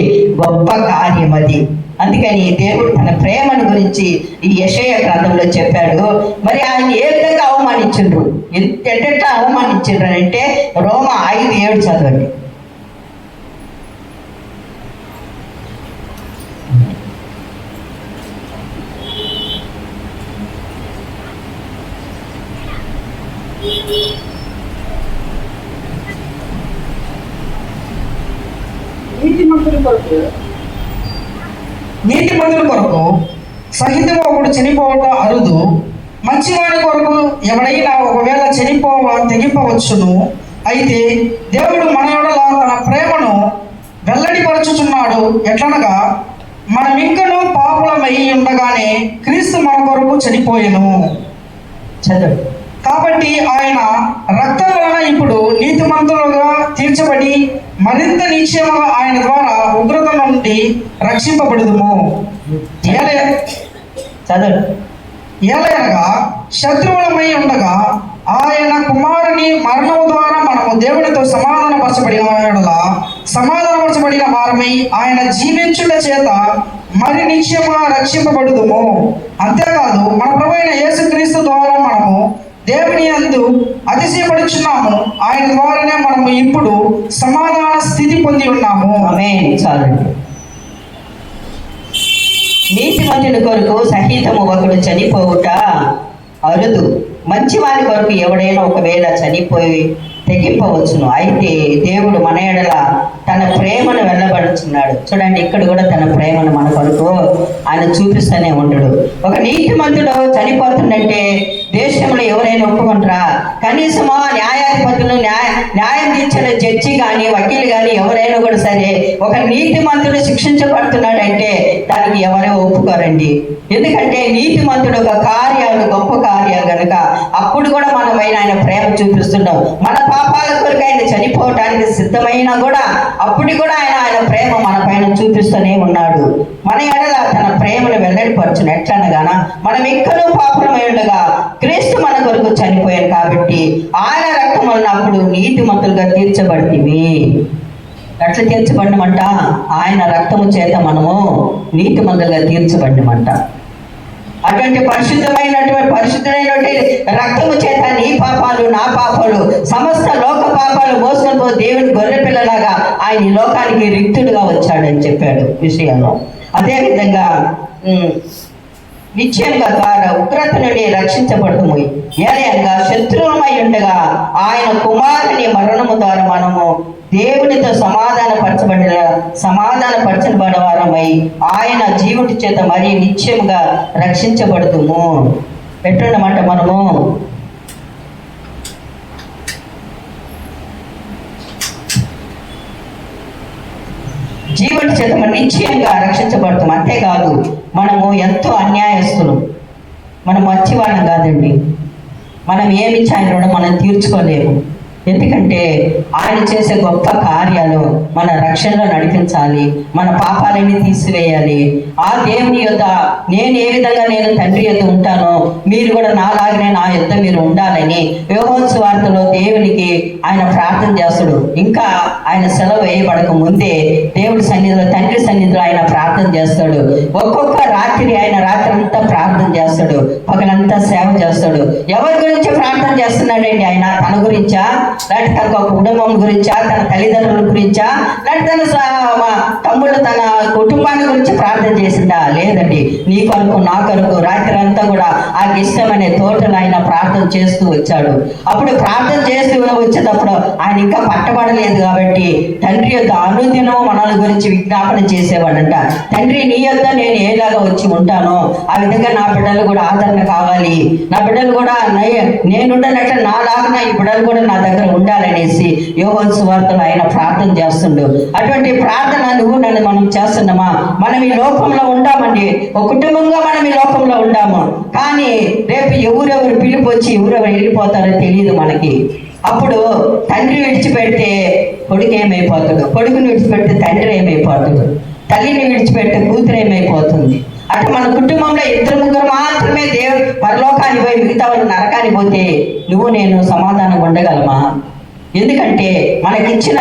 గొప్ప కార్యం అది. అందుకని దేవుడు తన ప్రేమను గురించి ఈ యెషయా గ్రంథంలో చెప్పాడు. మరి ఆయన ఏ విధంగా అవమానించిండ్రు, ఎట్లా అవమానించిండ్రు అంటే రోమా 5:7 చదవండి. నీతిమంతుల కొరకు సహితము ఒకడు చనిపోవట అరుదు, మంచివాడి కొరకు ఎవడైనా ఒకవేళ తెగింపవచ్చును. అయితే దేవుడు మన యెడల తన ప్రేమను వెల్లడిపరచుచున్నాడు. ఎట్లనగా మనమింకను పాపులమై ఉండగానే క్రీస్తు మన కొరకు చనిపోయెను. చదువు. కాబట్టి ఆయన రక్తం వలన ఇప్పుడు నీతిమంతులుగా తీర్చబడి మరింత నిశ్చయముగా ఆయన ద్వారా ఉగ్రత నుండి రక్షింపబడుదుము. ఏలయనగా శత్రువులమై ఉండగా ఆయన కుమారుని మరణము ద్వారా మనము దేవునితో సమాధానపరచబడిన వారమై ఆయన జీవించుట చేత మరి నిశ్చయముగా రక్షింపబడుదుము. అంతేకాదు మన ప్రభువైన యేసుక్రీస్తు ద్వారా మనము దేవుని యందు అతిశయపడుచున్నాము. ఆయన ద్వారానే మనము ఇప్పుడు సమాధాన స్థితి పొంది ఉన్నాము. ఆమేన్. చాలండి. నీతిమంతుని కొరకు సహితము ఒకడు చనిపోవుట అరుదు. మంచివాని కొరకు ఎవడైనా ఒకవేళ చనిపోయి తెగింపవచ్చును. అయితే దేవుడు మన ఎడల తన ప్రేమను వెళ్ళబడుచున్నాడు. చూడండి, ఇక్కడ కూడా తన ప్రేమను మన కొరకు ఆయన చూపిస్తూనే ఉంటాడు. ఒక నీతిమంతుడు చనిపోతుందంటే దేశంలో ఎవరైనా ఒప్పుకుంటారా? కనీసమా న్యాయాధిపతులు, న్యాయం తీర్చిన జడ్జి కానీ వకీలు కానీ ఎవరైనా కూడా సరే ఒక నీతిమంతుడు శిక్షించబడుతున్నాడంటే దానికి ఎవరో ఒప్పుకోరండి. ఎందుకంటే నీతిమంతుడు ఒక కార్యాలు గొప్ప కార్యాలు కనుక అప్పుడు కూడా మనం ఆయన ప్రేమ చూపిస్తున్నాం. మన పాపాల కొరకు ఆయన చనిపోవటానికి సిద్ధమైనా కూడా అప్పుడు కూడా ఆయన ప్రేమ మన పైన చూపిస్తూనే ఉన్నాడు. మన ఎడల తన ప్రేమను వెల్లడిపరచును. ఎట్లనగానా మనం ఎక్కడో పాపమై ఉండగా క్రీస్తు మన కొరకు చనిపోయాను కాబట్టి ఆయన రక్తం ఉన్నప్పుడు నీతిమంతులుగా తీర్చబడితివి. ఎట్లా తీర్చబడినమంట? ఆయన రక్తము చేత మనము నీతిమంతులుగా తీర్చబడినమంట. అటువంటి పరిశుద్ధుడైనటువంటి రక్తము చేత నీ పాపాలు నా పాపాలు సమస్త లోక పాపాలు మోసుకొని పో దేవుని గొర్రె పిల్లలాగా ఆయన ఈ లోకానికి రిక్తుడుగా వచ్చాడని చెప్పాడు విషయంలో. అదేవిధంగా నిశ్చయంగా ద్వారా ఉగ్రత నుండి రక్షించబడుతుంది. ఏలయనగా శత్రువులమై ఉండగా ఆయన కుమారుని మరణము ద్వారా మనము దేవునితో సమాధానపరచబడిన వారమై ఆయన జీవుడి చేత మరీ నిత్యముగా రక్షించబడుతుము. ఎట్లున్నమాట మనము జీవుడి చేత నిశ్చయంగా రక్షించబడుతాం. అంతేకాదు మనము ఎంతో అన్యాయస్తులు, మనం మంచివాళ్ళం కాదండి. మనం ఏమిచ్చి ఆయన రుణం మనం తీర్చుకోలేము. ఎందుకంటే ఆయన చేసే గొప్ప కార్యాలు మన రక్షణలో నడిపించాలి, మన పాపాలని తీసివేయాలి. ఆ దేవుని యొద్ద నేను తండ్రి యొద్ద ఉంటానో మీరు కూడా నాలాగనే నా యొద్ద మీరు ఉండాలని యోహాను సువార్తలో దేవునికి ఆయన ప్రార్థన చేస్తాడు. ఇంకా ఆయన సెలవు వేయబడక ముందే దేవుడి సన్నిధిలో, తండ్రి సన్నిధిలో ఆయన ప్రార్థన చేస్తాడు. ఒక్కొక్క రాత్రి ఆయన రాత్రి అంతా ప్రార్థన చేస్తాడు, పగలంతా సేవ చేస్తాడు. ఎవరి గురించి ప్రార్థన చేస్తున్నాడండి ఆయన? తన గురించా, లేకపోతే తన కుటుంబం గురించా, తన తల్లిదండ్రుల గురించా, లేకపోతే తన తమ్ముళ్ళు తన కుటుంబాన్ని గురించి ప్రార్థన చేసిందా? లేదండి. నీ కొరకు నా కొరకు రాత్రి అంతా కూడా ఆ ఇష్టమనే తోటలు ఆయన ప్రార్థన చేస్తూ వచ్చాడు. అప్పుడు ప్రార్థన చేస్తూ వచ్చేటప్పుడు ఆయన ఇంకా పట్టబడలేదు కాబట్టి తండ్రి యొక్క అనుదినము మనల గురించి విజ్ఞాపన చేసేవాడంట. తండ్రి నీ యొద్ద నేను ఏలాగా వచ్చి ఉంటానో ఆ విధంగా నా బిడ్డలు కూడా ఆదరణ కావాలి, నా బిడ్డలు కూడా నేనుండనట్లు నాలాగా ఈ బిడ్డలు కూడా నా దగ్గర ఉండాలనేసి యోహాను సువార్తలో ఆయన ప్రార్థన చేస్తుండు. అటువంటి ప్రార్థన నువ్వు నన్ను మనం చేస్తున్నామా? మనం ఈ లోకంలో ఉండామండి, ఒక కుటుంబంగా మనం ఈ లోకంలో ఉండాము. కానీ రేపు ఎవరెవరు పిలుపు వచ్చి ఎవరెవరు వెళ్ళిపోతారో తెలియదు మనకి. అప్పుడు తండ్రి విడిచిపెడితే కొడుకు ఏమైపోతాడు, కొడుకుని విడిచిపెడితే తండ్రి ఏమైపోతాడు, తల్లిని విడిచిపెడితే కూతురు ఏమైపోతుంది. అంటే మన కుటుంబంలో 2-3 మాత్రమే దేవుడు పరలోకాన్ని పోయి మిగతా వాళ్ళు నరకాన్ని పోతే నువ్వు నేను సమాధానంగా ఉండగలమా? ఎందుకంటే మనకిచ్చిన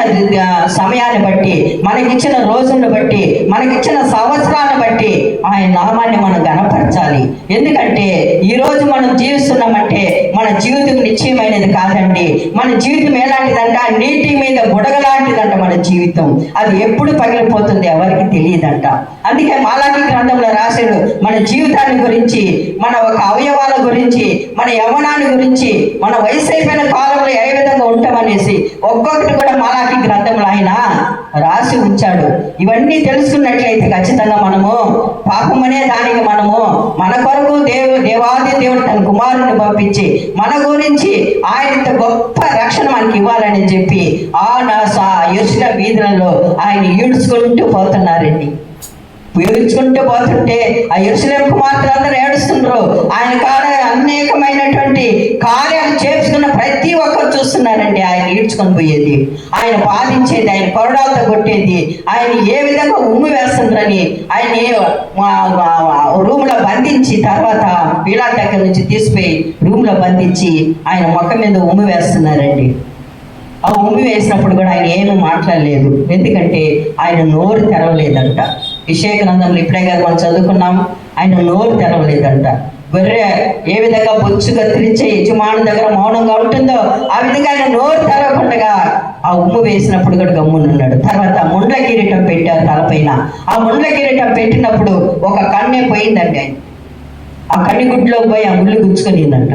సమయాన్ని బట్టి, మనకిచ్చిన రోజులను బట్టి, మనకిచ్చిన సంవత్సరాలను బట్టి ఆయన నామాన్ని మనం గణపరచాలి. ఎందుకంటే ఈరోజు మనం జీవిస్తున్నామంటే మన జీవితం నిశ్చయమైనది కాదండి. మన జీవితం ఎలాంటిదంట? నీటి మీద బుడగలాంటిదంట మన జీవితం. అది ఎప్పుడు పగిలిపోతుంది ఎవరికి తెలియదంట. అందుకే మాలాకి గ్రంథంలో రాశాడు మన జీవితాన్ని గురించి, మన ఒక అవయవాల గురించి, మన యవ్వనాన్ని గురించి, మన వయసు అయిపోయిన కాలంలో ఏ విధంగా ఉంటామని ఒక్కొక్కటి కూడా మాలాకి గ్రంథంలో ఆయన రాసి ఉంచాడు. ఇవన్నీ తెలుసుకున్నట్లయితే ఖచ్చితంగా మనము పాపం అనే దానికి మనము మన కొరకు దేవాది దేవుడు తన కుమారుని పంపించి మన గురించి ఆయన గొప్ప రక్షణ మనకి ఇవ్వాలని చెప్పి ఆ యెరూషలేము వీధులలో ఆయన ఈడ్చుకుంటూ పోతున్నారండి. ఏడ్చుకుంటూ పోతుంటే ఆ యెరూషలేము కుమార్తెలందరూ ఏడుస్తున్నారు. ఆయన కాడ అనేకమైనటువంటి కార్యాలు చేసుకున్న ప్రతి ఒక్కరు చూస్తున్నారండి. ఆయన ఈడ్చుకొని పోయేది, ఆయన బాధించేది, ఆయన కొరడాలతో కొట్టేది, ఆయన ఏ విధంగా ఉమ్మి వేస్తుందని ఆయన రూమ్లో బంధించి తర్వాత పిలాతు దగ్గర నుంచి తీసిపోయి రూమ్లో బంధించి ఆయన మొక్క మీద ఉమ్మి వేస్తున్నారండి. ఆ ఉమ్మి వేసినప్పుడు కూడా ఆయన ఏమీ మాట్లాడలేదు. ఎందుకంటే ఆయన నోరు తెరవలేదంట. విషయ గ్రంథంలో ఇప్పుడే గారు మనం చదువుకున్నాం. ఆయన నోరు తెరవలేదంట. గొర్రె ఏ విధంగా బొచ్చు కత్తిరించే యజమాని దగ్గర మౌనంగా ఉంటుందో ఆ విధంగా ఆయన నోరు తెరవకుండా ఆ ఉమ్ము వేసినప్పుడు కూడా గమ్మునున్నాడు. తర్వాత ముండ్ల కిరీటం పెట్టారు తలపైన. ఆ ముండ్ల కిరీటం పెట్టినప్పుడు ఒక కన్నే పోయిందండి. ఆయన ఆ కన్ను గుడ్లో పోయి ఆ ముళ్ళు గుచ్చుకునిందంట.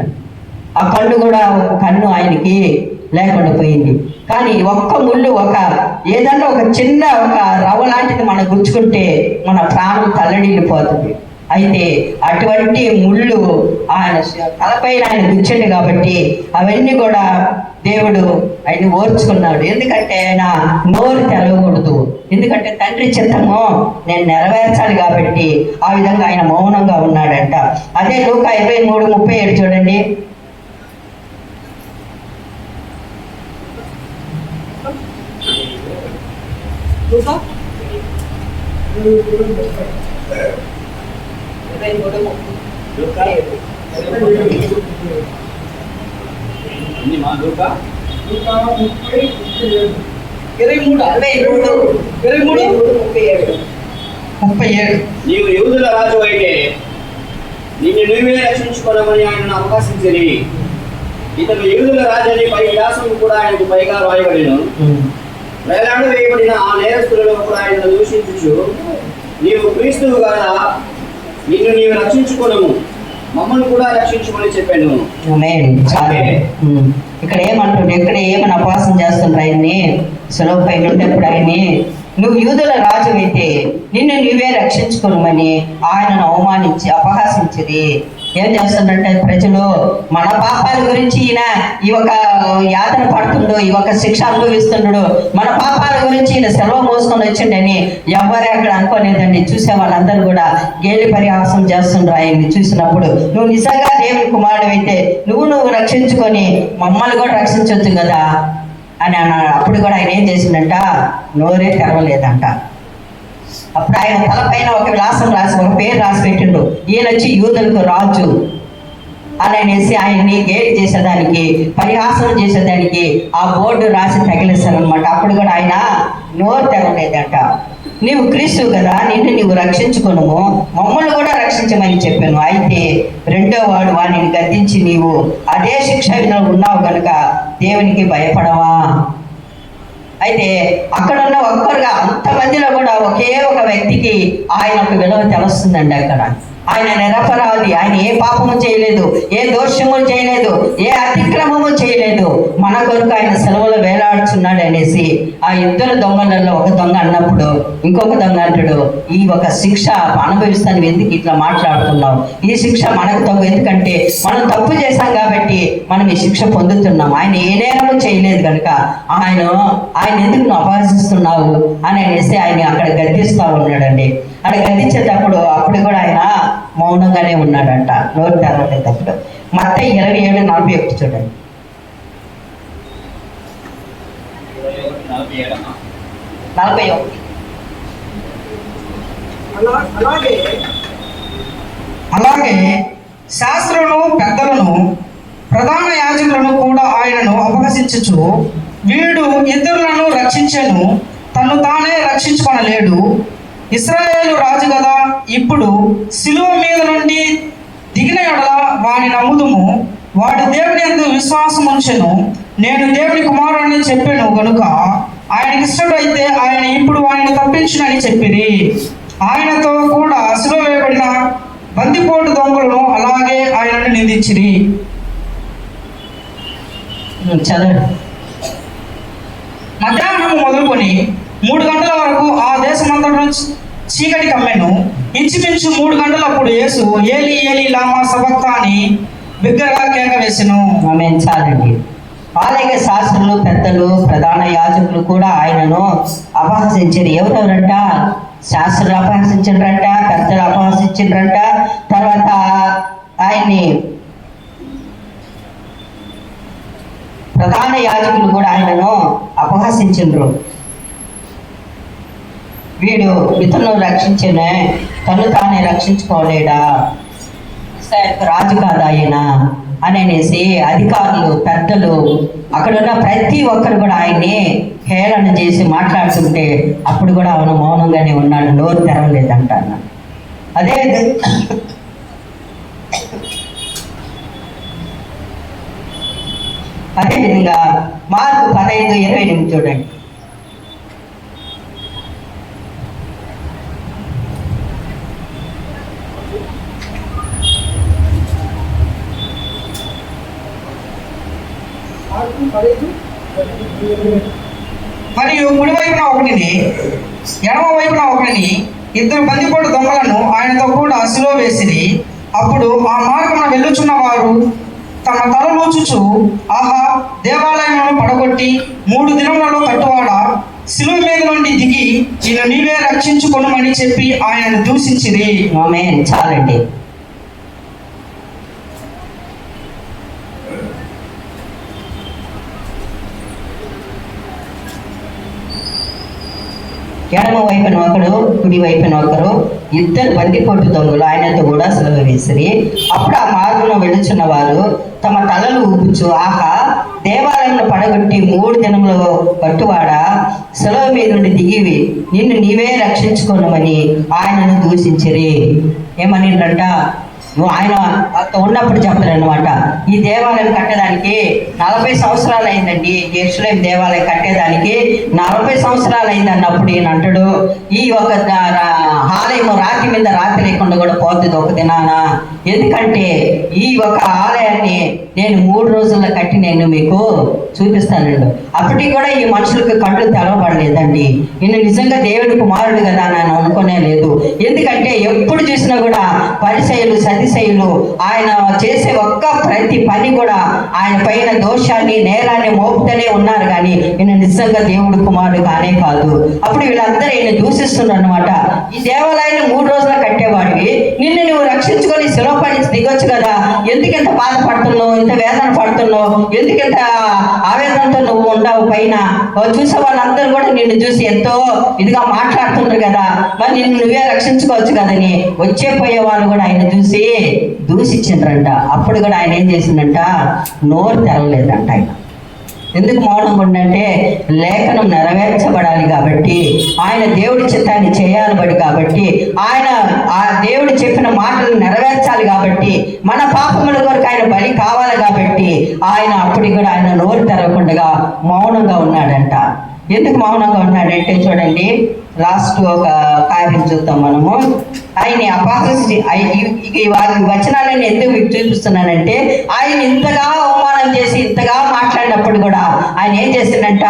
ఆ కన్ను కూడా ఒక కన్ను ఆయనకి లేకుండా పోయింది. కానీ ఒక్క ముళ్ళు ఏదన్నా ఒక చిన్న రవ్వ లాంటిది మనం గుచ్చుకుంటే మన ప్రాణం తల్లడిల్లిపోతుంది. అయితే అటువంటి ముళ్ళు ఆయన తలపైన ఆయన గుచ్చిండు కాబట్టి అవన్నీ కూడా దేవుడు ఆయన ఓర్చుకున్నాడు. ఎందుకంటే ఆయన నోరు తెరవకూడదు. ఎందుకంటే తండ్రి చిత్తము నేను నెరవేర్చాలి కాబట్టి ఆ విధంగా ఆయన మౌనంగా ఉన్నాడంట. అదే లూకా 23:37 చూడండి. నీవు యూదుల రాజు అయితే నిన్ను నువ్వే రక్షించుకోవడమని ఆయన అవకాశించని. ఇతను యూదుల రాజు అని పై వ్యాసం కూడా ఆయనకు పైగా రాయబడిను. వేలాడు వేయబడిన ఆ నేరస్తులలో కూడా ఆయన దూషించుచు, నీవు క్రీస్తువు కాదా, నిన్ను నీవు రక్షించుకోనము, మమ్మల్ని కూడా రక్షించుకొని చెప్పాను. ఇక్కడ ఏమంటుండే, ఇక్కడ ఏమని అపహాసం చేస్తుండ్రు ఆయన్ని. సులభ పైన ఉండేప్పుడు ఆయన్ని నువ్వు యూదుల రాజు అయితే నిన్ను నువ్వే రక్షించుకోమని ఆయనను అవమానించి అపహాసించింది. ఏం చేస్తుందంటే ప్రజలు మన పాపాల గురించి ఈయన ఈ ఒక యాతన పడుతుండో, ఈ ఒక శిక్ష అనుభవిస్తుండడు, మన పాపాల గురించి ఈయన సెలవు మోసుకొని వచ్చిండని ఎవరే అక్కడ అనుకోలేదండి. చూసే వాళ్ళందరూ కూడా గేలి పరిహాసం చేస్తుండ్రు ఆయన్ని చూసినప్పుడు. నువ్వు నిజంగా దేవుని కుమారుడు అయితే నువ్వు రక్షించుకొని మమ్మల్ని కూడా రక్షించొచ్చు కదా అని అన్నాడు. అప్పుడు కూడా ఆయన ఏం చేసిండంట, నోరే తెరవలేదంట. అప్పుడు ఆయన తలపైన ఒక విలాసం రాసి ఒక పేరు రాసి పెట్టిండు, ఈయన వచ్చి యూదులకు రాజు అని అనేసి ఆయన్ని గేలి చేసేదానికి, పరిహాసం చేసేదానికి ఆ బోర్డు రాసి తగిలేశారనమాట. అప్పుడు కూడా ఆయన నోరు తెరవలేదంట. నీవు క్రీస్తువు కదా, నిన్ను నీవు రక్షించుకోను, మమ్మల్ని కూడా రక్షించమని చెప్పాను. అయితే రెండో వాడు వాడిని గద్దించి, నీవు అదే శిక్ష ఉన్నావు కనుక దేవునికి భయపడవా? అయితే అక్కడ ఉన్న ఒక్కరుగా అంతమందిలో కూడా ఒకే ఒక వ్యక్తికి ఆయన ఒక విలువ తెలుస్తుందండి. అక్కడ ఆయన నిరపరాధి, ఆయన ఏ పాపము చేయలేదు, ఏ దోషము చేయలేదు, ఏ అతిక్రమము చేయలేదు, మన కొరకు ఆయన సెలవులో వేలాడుచున్నాడు అనేసి ఆ ఇద్దరు దొంగలలో ఒక దొంగ అన్నప్పుడు ఇంకొక దొంగ అంటాడు, ఈ ఒక శిక్ష అనుభవిస్తాను, ఎందుకు ఇట్లా మాట్లాడుతున్నావు, ఈ శిక్ష మనకు తప్పు, ఎందుకంటే మనం తప్పు చేశాం కాబట్టి మనం ఈ శిక్ష పొందుతున్నాం, ఆయన ఏ నేరము చేయలేదు కనుక ఆయన ఎందుకు నువ్వు అపహసిస్తున్నావు అని అనేసి ఆయన అక్కడ గద్దిస్తూ ఉన్నాడండి. అక్కడ గద్దించేటప్పుడు అప్పుడు కూడా ఆయన మౌనంగానే ఉన్నాడంట, నోరు తెరవలేటప్పుడు. మత్తయి 27:41 చూడండి. 41. అలాగే శాస్త్రులను పెద్దలను ప్రధాన యాజకులను కూడా ఆయనను అపహసించుచు, వీడు ఇతరులను రక్షించెను, తను తానే రక్షించుకొనలేడు, ఇశ్రాయేలు రాజు కదా, ఇప్పుడు సిలువ మీద నుండి దిగిన ఎడల వాని నమ్ముదుము, వాడు దేవుని యందు విశ్వాసం ఉంచెను, నేను దేవుని కుమారుడిని చెప్పాను గనుక ఆయనకి ఇష్టడైతే ఆయన ఇప్పుడు వాడిని తప్పించునని చెప్పిరి. ఆయనతో కూడా సిలువ వేయబడిన బందిపోటు దొంగలను అలాగే ఆయనను నిందించిరి. చదవండి. మధ్యాహ్నం మొదలుకొని 3 గంటల వరకు ఆ దేశమంతటా చీకటి కమ్మెను. ఇంచుమించు 3 గంటలప్పుడు యేసు ఏలి ఏలి లామా సబక్తాని బిగ్గరగా కేక వేసెను. ఆమె చాలండి. అలాగే శాస్త్రులు పెద్దలు ప్రధాన యాజకులు కూడా ఆయనను అపహసించారు. ఎవరెవరంట? శాస్త్రులు అపహసించారంట, పెద్దలు అపహసించారంట, తర్వాత ఆయన్ని ప్రధాన యాజకులు కూడా ఆయనను అపహసించరు. వీడు ఇతరులను రక్షించనే, తను తానే రక్షించుకోలేడా, రాజు కాదా ఆయన అనేసి అధికారులు, పెద్దలు, అక్కడున్న ప్రతి ఒక్కరు కూడా ఆయన్ని హేళన చేసి మాట్లాడుతుంటే అప్పుడు కూడా ఆయన మౌనంగానే ఉన్నాడు, నోరు తెరవలేదంట అన్న. అదే అదేవిధంగా మార్కు 15:28 చూడండి. మరియు కుడి వైపున ఒకటిని, ఎడమ వైపున ఒకటిని, 2 బందిపోటు దొంగలను ఆయనతో కూడా సిలువ వేసిరి. అప్పుడు ఆ మార్గమున వెళ్ళుచున్న వారు తమ తలలూచుచు, ఆహా, దేవాలయమును పడగొట్టి 3 దినములలో కట్టువాడా, సిలువ మీద నుండి దిగి ఈయన నీవే రక్షించుకొనుమని చెప్పి ఆయనను దూషించిరి. ఆమేన్. చాలండి. ఎడమ వైపున ఒకడు, కుడి వైపున ఒకరు, 2 బందిపోటు దొంగలు ఆయనతో కూడా సిలువ వేసిరి. అప్పుడు ఆ మార్గంలో వెళుచున్న వారు తమ తలలు ఊపుచు, ఆహా, దేవాలయంలో పడగొట్టి 3 దినములు కట్టువాడా, సిలువ మీద నుండి దిగివి నిన్ను నీవే రక్షించుకోనమని ఆయనను దూషించిరి. ఏమనిందంట, ఆయన ఉన్నప్పుడు చెప్తారనమాట, ఈ దేవాలయం కట్టడానికి 40 సంవత్సరాలు అయిందండి, యెరూషలేము దేవాలయం కట్టేదానికి 40 సంవత్సరాలు అయింది అన్నప్పుడు ఈయన అంటాడు, ఈ ఒక ఆలయం రాత్రి మీద రాత్రి లేకుండా కూడా పోతుంది ఒక దినాన. ఎందుకంటే ఈ ఒక ఆలయాన్ని నేను 3 రోజుల్లో కట్టి నేను మీకు చూపిస్తానండి. అప్పటికి కూడా ఈ మనుషులకు కళ్ళు తెరవబడలేదండి. ఈయన నిజంగా దేవుడి కుమారుడు కదా అని అనుకునే లేదు. ఎందుకంటే ఎప్పుడు చూసినా కూడా పరిసయ్యులు, సతిశయులు ఆయన చేసే ఒక్క ప్రతి పని కూడా ఆయన పైన దోషాన్ని, నేరాన్ని మోపుతూనే ఉన్నారు, కానీ ఈయన నిజంగా దేవుడి కుమారుడు కానే కాదు. అప్పుడు వీళ్ళందరూ ఈయన దూషిస్తున్నారు అనమాట. ఈ దేవాలయాన్ని 3 రోజులు కట్టేవాడివి, నిన్ను నువ్వు రక్షించుకొని శిలోపై నుంచి దిగొచ్చు కదా, ఎందుకెంత బాధపడుతున్నావు, ఇంత వేదన పడుతున్నావు, ఎందుకెంత ఆవేదనతో నువ్వు ఉండవు పైన. చూసే వాళ్ళందరూ కూడా నిన్ను చూసి ఎంతో ఇదిగా మాట్లాడుతుంటారు కదా, మరి నిన్ను నువ్వే రక్షించుకోవచ్చు కదని వచ్చే పోయే వాళ్ళు కూడా ఆయన చూసి దూషించిండ్రంట. అప్పుడు కూడా ఆయన ఏం చేసిందంట, నోరు తెరవలేదంట. ఆయన ఎందుకు మౌనంగా ఉండంటే లేఖనం నెరవేర్చబడాలి కాబట్టి, ఆయన దేవుడి చిత్తాన్ని చేయాలి కాబట్టి, ఆయన ఆ దేవుడు చెప్పిన మాటలు నెరవేర్చాలి కాబట్టి, మన పాపముల కొరకు ఆయన బలి కావాలి కాబట్టి ఆయన అప్పుడు కూడా ఆయన నోరు తెరవకుండా మౌనంగా ఉన్నాడంట. ఎందుకు మౌనంగా ఉన్నాడంటే చూడండి, లాస్ట్ ఒక కార్యం చూద్దాం మనము. ఆయన అపహాస్య వారి వచనాలను ఎందుకు మీకు చూపిస్తున్నానంటే, ఆయన ఇంతగా అవమానం చేసి ఇంతగా మాట్లాడినప్పుడు కూడా ఆయన ఏం చేసిందంట,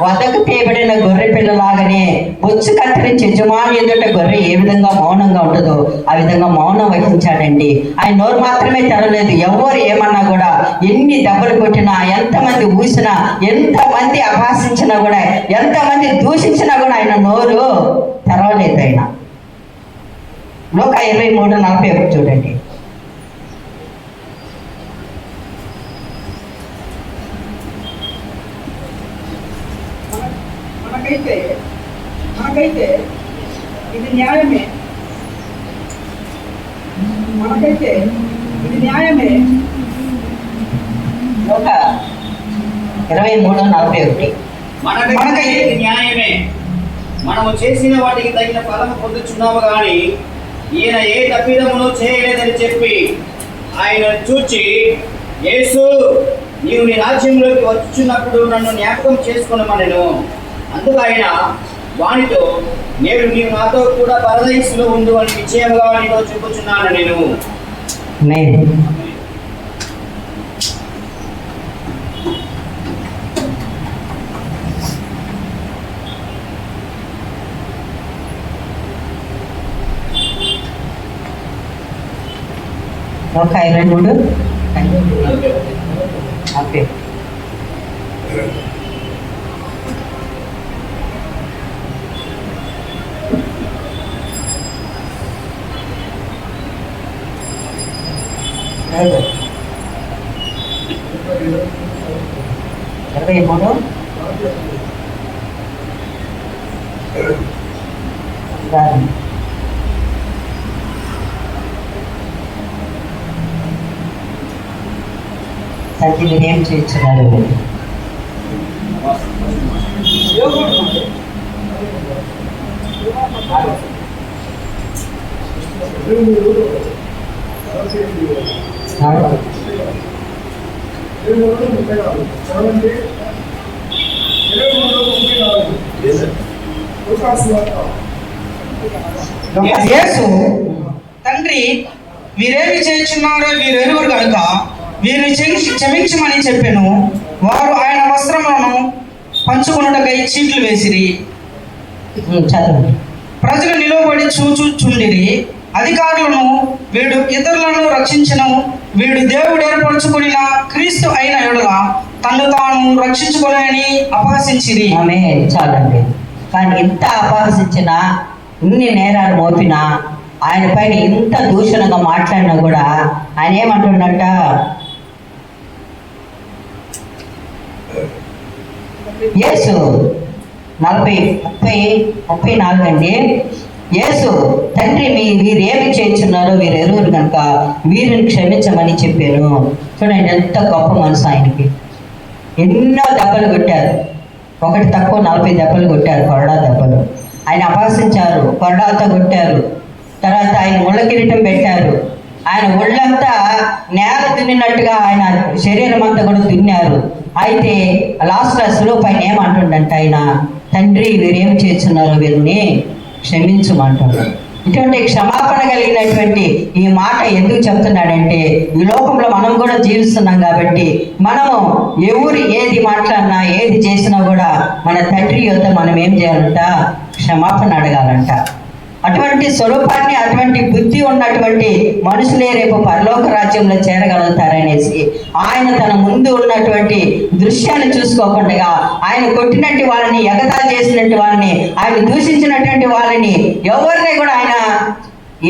వదకు తేబడిన గొర్రె పిల్లలాగానే బొచ్చు కత్తిరించి యజమాని ఎదుట గొర్రె ఏ విధంగా మౌనంగా ఉంటుందో ఆ విధంగా మౌనం వహించాడండి. ఆయన నోరు మాత్రమే తెరలేదు. ఎవరు ఏమన్నా కూడా, ఎన్ని దెబ్బలు కొట్టినా, ఎంతమంది ఊసినా, ఎంతమంది అపహాసించినా కూడా, ఎంతమంది దూషించినా కూడా ఆయన నోరు తెరవలేదు. ఆయన లోక 23:41 చూడండి. మనకైతే ఇది న్యాయమే, లోక 23:41 మనకైతే ఇది న్యాయమే, మనము చేసిన వాటికి తగిన ఫలము పొందుచున్నాము కానీ ఈయన ఏ తప్పిదమును చేయలేదని చెప్పి ఆయన చూచి, యేసు, నీవు నీ రాజ్యంలోకి వచ్చుచున్నప్పుడు నన్ను జ్ఞాపకం చేసుకొనమనెను. అందుకు ఆయన వానితో, నేడు నీవు నాతో కూడా పరదైసులో ఉండు అని నిశ్చయముగా నీతో చెప్పుచున్నాను నేను. లోక 23 ఓకే. ఇరవై మూడు తండ్రి మీరు ఏం చేయించున్నారు? యేసు తండ్రి వీరేమి చేయించున్నారో వీరెరువురు కనుక వీరిని క్షమించమని చెప్పాను. వారు ఆయన వస్త్రములను పంచుకొనుటకై చీట్లు వేసిరి. చదవండి. ప్రజలు నిలువబడి చూచుచుండిరి. అధికారులను వీడు ఇతరులను రక్షించను, వీడు దేవుడు ఏర్పరచుకున్న క్రీస్తు అయిన యెడల తను తాను రక్షించుకోలేని అపహసించిరి. ఆమె చాలండి. కానీ ఇంత అపహసించినా, ఇన్ని నేరాలు మోపినా, ఆయన పైన ఇంత దూషణగా మాట్లాడినా కూడా ఆయన ఏమంటున్నట్ట? యేసు 34 అండి. యేసు తండ్రి వీరేమి చేయించున్నారో వీరెరువురు కనుక వీరిని క్షమించమని చెప్పాను. చూడండి ఎంత గొప్ప మనసు ఆయనకి. ఎన్నో దెబ్బలు కొట్టారు, ఒకటి తక్కువ 40 దెబ్బలు కొట్టారు, కొరడా దెబ్బలు. ఆయన అపహసించారు, కొరడాలతో కొట్టారు. తర్వాత ఆయన ముళ్ళ కిరీటం పెట్టారు. ఆయన ఒళ్ళంతా నేల దున్నినట్టుగా ఆయన శరీరం అంతా కూడా దున్నారు. అయితే లాస్ట్ లో పైన ఏమంటుండంట ఆయన, తండ్రి వీరేం చేస్తున్నారో వీరిని క్షమించమంటాడు. ఇటువంటి క్షమాపణ కలిగినటువంటి ఈ మాట ఎందుకు చెప్తున్నాడంటే, ఈ లోకంలో మనం కూడా జీవిస్తున్నాం కాబట్టి మనము ఎవరు ఏది మాట్లాడినా ఏది చేసినా కూడా మన తండ్రి యొద్ద మనం ఏం చేయాలంట? క్షమాపణ అడగాలంట. అటువంటి స్వరూపాన్ని, అటువంటి బుద్ధి ఉన్నటువంటి మనుషులే రేపు పరలోక రాజ్యంలో చేరగలుగుతారనేసి ఆయన తన ముందు ఉన్నటువంటి దృశ్యాన్ని చూసుకోకుండా, ఆయన కొట్టినట్టు వాళ్ళని, ఎగతాళి చేసినట్టు వాళ్ళని, ఆయన దూషించినటువంటి వాళ్ళని ఎవరిని కూడా ఆయన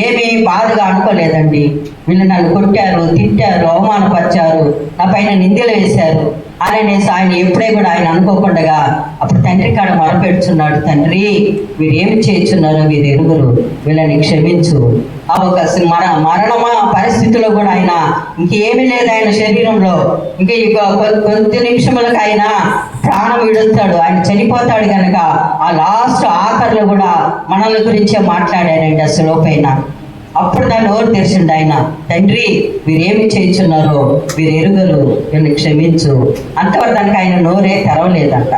ఏమీ బాధగా అనుకోలేదండి. వీళ్ళు నన్ను కొట్టారు, తిట్టారు, అవమానపరిచారు, నా పైన నిందలు వేశారు అనేసి ఆయన ఎప్పుడే కూడా ఆయన అనుకోకుండా అప్పుడు తండ్రి కాడ మొరపెడుచున్నాడు. తండ్రి వీరేమి చేయించున్నారో వీరు ఎరుగురు, వీళ్ళని క్షమించు. ఆ ఒక మరణమా పరిస్థితిలో కూడా ఆయన ఇంకేమీ లేదు ఆయన శరీరంలో. ఇంకా కొద్ది నిమిషములకు ఆయన ప్రాణం విడుస్తాడు, ఆయన చనిపోతాడు కనుక ఆ లాస్ట్ ఆఖరిలో కూడా మనల గురించే మాట్లాడారండి అసలు పైన. అప్పుడు దాన్ని నోరు తెరిచిండు ఆయన, తండ్రి వీరేమి చేయించున్నారో వీరు ఎరుగరు, వీళ్ళని క్షమించు. అంతవరకు దానికి ఆయన నోరే తెరవలేదంట.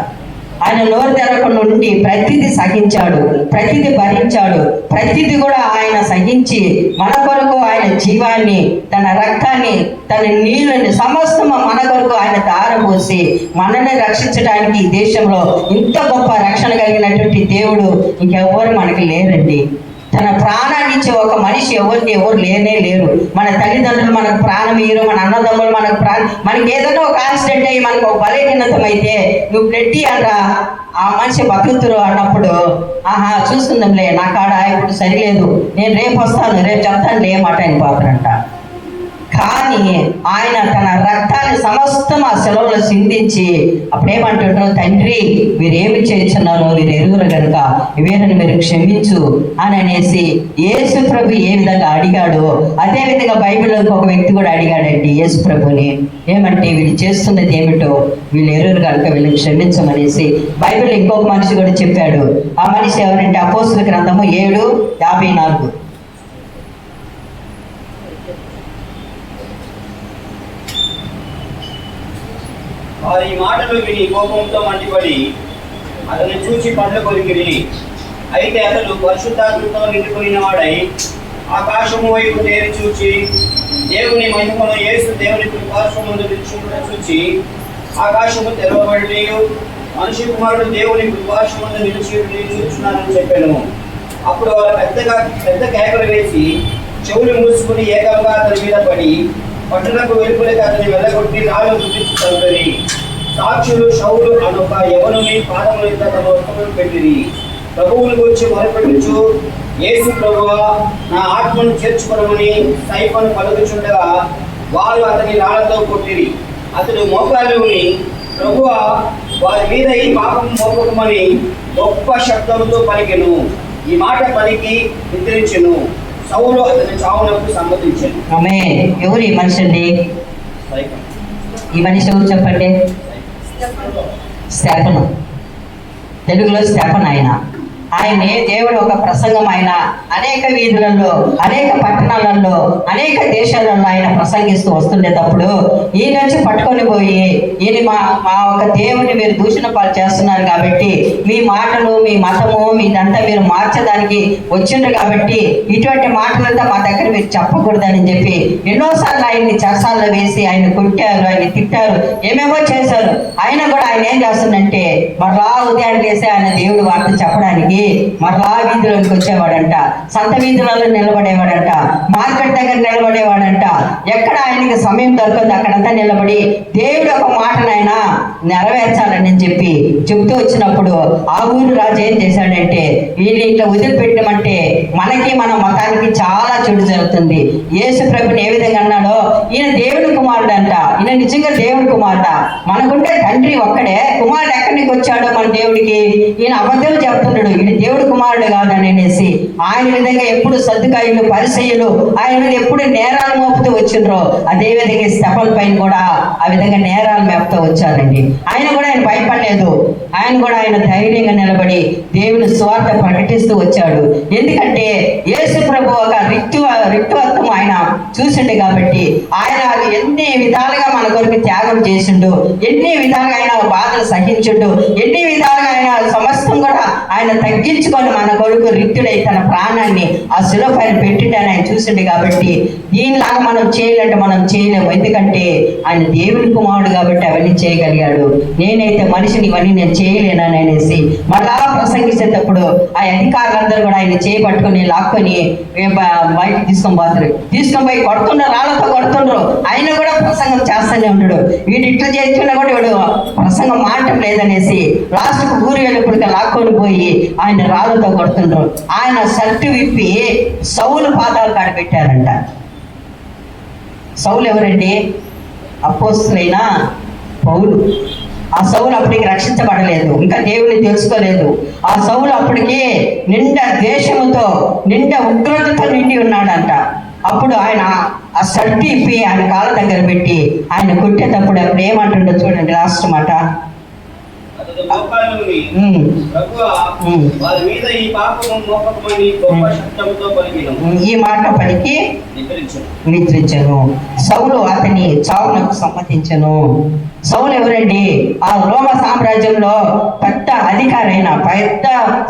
ఆయన నోరు తెరవకుండా ఉండి ప్రతిదీ సహించాడు, ప్రతిదీ భరించాడు, ప్రతిదీ కూడా ఆయన సహించి మన కొరకు ఆయన జీవాన్ని, తన రక్తాన్ని, తన నీళ్ళని సమస్తము మన కొరకు ఆయన ధారపోసి మనల్ని రక్షించడానికి ఈ దేశంలో ఇంత గొప్ప రక్షణ కలిగినటువంటి దేవుడు ఇంకెవ్వరు మనకి లేరండి. తన ప్రాణాన్ని ఇచ్చే ఒక మనిషి ఎవరు లేనే లేరు. మన తల్లిదండ్రులు మనకు ప్రాణం ఇయ్యరు, మన అన్నదమ్ములు మనకు మనకి ఏదైనా ఒక యాక్సిడెంట్ అయ్యి మనకు ఒక బలహీనతం అయితే నువ్వు బ్లడ్ అనరా ఆ మనిషి బతుకుతురు అన్నప్పుడు, ఆహా చూసుకుందాంలే, నా కాడ ఇప్పుడు సరిలేదు, నేను రేపు వస్తాను, రేపు చెప్తాను ఏ మాట అని పోతారంట. కానీ ఆయన తన రక్తాన్ని సమస్తం ఆ సెలవులో సిందించి అప్పుడేమంటుంటారు, తండ్రి వీరేమి చేస్తున్నారో వీరు ఎరుగురు కనుక వీరిని మీరు క్షమించు అని అనేసి యేసు ప్రభు ఏ విధంగా అడిగాడో అదే విధంగా బైబిల్లో ఒక వ్యక్తి కూడా అడిగాడండి యేసు ప్రభుని. ఏమంటే వీళ్ళు చేస్తున్నది ఏమిటో వీళ్ళు ఎరుగురు కనుక వీళ్ళని క్షమించమనేసి బైబిల్ ఇంకొక మనిషి కూడా చెప్పాడు. ఆ మనిషి ఎవరంటే అపోస్తుల గ్రంథము 7:54. వారి ఈ మాటలు విని కోపంతో మండిపడి అతన్ని చూసి పండ్లు కొరికిరి. అయితే అతడు పరిశుద్ధాత్మతో నిండిపోయిన వాడై ఆకాశము వైపు తేరి చూచి దేవుని మహిమను యేసు దేవుని కృపార్శ్వమందు నిలుచుండుట చూచి ఆకాశము తెరవబడి మనిషి కుమారుడు దేవుని కృపార్శ్వమందు నిలిచి చూచున్నానని చెప్పాను. అప్పుడు వారు పెద్ద కేకలు వేసి చెవులు మూసుకుని ఏకంగా అతని మీద పడి పట్టణకు వెలుపులకి అతని వెళ్ళగొట్టి రాళ్ళు గుర్తించి చంపరి. సాక్షులు షౌలు అనొక యవనుని పాదముల యొక్క తమ వస్త్రములు పెట్టిరి. ప్రభువుని గురించి మొరపెట్టుచు, యేసు ప్రభువా నా ఆత్మను చేర్చుకొనమని సైఫను పలుకుచుండగా వారు అతని రాళ్లతో కొట్టిరి. అతడు మోకాలుని, ప్రభువా వారి మీద ఈ పాపం మోపకమని గొప్ప శబ్దంతో పలికెను. ఈ మాట పలికి నిద్రించెను. సౌలు అతని చావునకు సమ్మతించాను. ఆమె ఎవరు ఈ మనిషి అండి? ఈ మనిషి ఎవరు చెప్పండి? స్టెఫను. తెలుగులో స్టెఫన్ ఆయనే దేవుడు ఒక ప్రసంగం ఆయన అనేక వీధులలో, అనేక పట్టణాలలో, అనేక దేశాలలో ఆయన ప్రసంగిస్తూ వస్తుండేటప్పుడు ఈయన వచ్చి పట్టుకొని పోయి, ఈయన మా ఒక దేవుని మీరు దూషణ పాలు చేస్తున్నారు కాబట్టి మీ మాటలు, మీ మతము, మీదంతా మీరు మార్చడానికి వచ్చిండ్రు కాబట్టి ఇటువంటి మాటలంతా మా దగ్గర మీరు చెప్పకూడదని చెప్పి ఎన్నోసార్లు ఆయన్ని చెరసాల్లో వేసి ఆయన కొట్టారు, ఆయన తిట్టారు, ఏమేమో చేశారు. ఆయన కూడా ఆయన ఏం చేస్తుందంటే మరలా ఉదయాన్ని లేసి ఆయన దేవుడు వార్త చెప్పడానికి మరలా వీధిలోకి వచ్చేవాడంట, సంత వీధులలో నిలబడేవాడంట, మార్కెట్ దగ్గర నిలబడేవాడంట. ఎక్కడ ఆయనకి సమయం దొరకదు అక్కడంతా నిలబడి దేవుడు ఒక మాటనైనా నెరవేర్చాలని చెప్పి చెబుతూ వచ్చినప్పుడు ఆ ఊరు రాజు ఏం చేశాడంటే వీళ్ళు ఇట్లా వదిలిపెట్టమంటే మనకి మన మతానికి చాలా చెడు జరుగుతుంది. యేసు ప్రభుని ఏ విధంగా అన్నాడో ఈయన దేవుడి కుమారుడు అంట, ఈయన నిజంగా దేవుడి కుమారుడ, మనకుంటే తండ్రి ఒక్కడే, కుమారుడు ఎక్కడి నుంచి వచ్చాడో మన దేవుడికి, ఈయన అబద్ధం చెప్తున్నాడు, ఈయన దేవుడు కుమారుడు కాదని అనేసి ఆయన విధంగా ఎప్పుడు సద్దుకాయులు, పరిసయ్యులు ఆయన మీద ఎప్పుడు నేరాలు మోపుతూ వచ్చిండ్రో అదే విధంగా స్టెఫన్ పైన కూడా ఆ విధంగా నేరాలు మేపుతూ వచ్చారండి. ఆయన కూడా ఆయన భయపడలేదు, ఆయన కూడా ఆయన ధైర్యంగా నిలబడి దేవుని స్వార్థ ప్రకటిస్తూ వచ్చాడు. ఎందుకంటే యేసు ప్రభు ఒక రిక్తువత్వం ఆయన చూసిండు కాబట్టి ఆయన ఎన్ని విధాలుగా మన కొరకు త్యాగం చేసిండు, ఎన్ని విధాలుగా ఆయన బాధలు సహించుండు, ఎన్ని విధాలుగా ఆయన సమస్తం కూడా ఆయన తగ్గించుకొని మన కొరకు రిక్తుడై తన ప్రాణాన్ని ఆ శిలువ పైన పెట్టిండని ఆయన చూసిండు కాబట్టి దీనిలాగా మనం చేయాలంటే మనం చేయలేము. ఎందుకంటే ఆయన దేవుని కుమారుడు కాబట్టి అవన్నీ చేయగలిగాడు. నేనైతే మనిషిని ఇవన్నీ నేను చేయలేనని అనేసి మళ్ళా ప్రసంగించేటప్పుడు ఆ అధికారులందరూ కూడా ఆయన చేపట్టుకొని లాక్కొని బయటకు తీసుకొని పోయి కొడుతుండ్రు, రాళ్ళతో కొడుతుండ్రు. ఆయన కూడా ప్రసంగం చేస్తూనే ఉన్నాడు. వీడు ఇట్లా చేస్తున్నా కూడా వీడు ప్రసంగం మాటం లేదనేసి లాస్ట్కు ఊరు వెళ్ళినప్పటికీ లాక్కొని పోయి ఆయన రాళ్ళతో కొడుతుండ్రు. ఆయన షర్టు విప్పి సౌలు పాదాలు కాడ పెట్టారంట. సౌలు ఎవరండి? అపోస్తులైన పౌలు. ఆ సౌలు అప్పటికి రక్షించబడలేదు, ఇంకా దేవుని తెలుసుకోలేదు. ఆ సౌలు అప్పటికి నిండా ద్వేషముతో, నిండా ఉగ్రతతో నిండి ఉన్నాడంట. అప్పుడు ఆయన ఆ షర్టు ఇప్పి ఆయన కాళ్ళ దగ్గర పెట్టి ఆయన కొట్టేటప్పుడు అప్పుడు ఏమంటుండో చూడండి, లాస్ట్ మాట. ఈ మాట పలికి నిద్రించను. సౌలు అతని చావునకు సమ్మతించను. సౌలు ఎవరండి? ఆ రోమ సామ్రాజ్యంలో పెద్ద అధికారైన, పెద్ద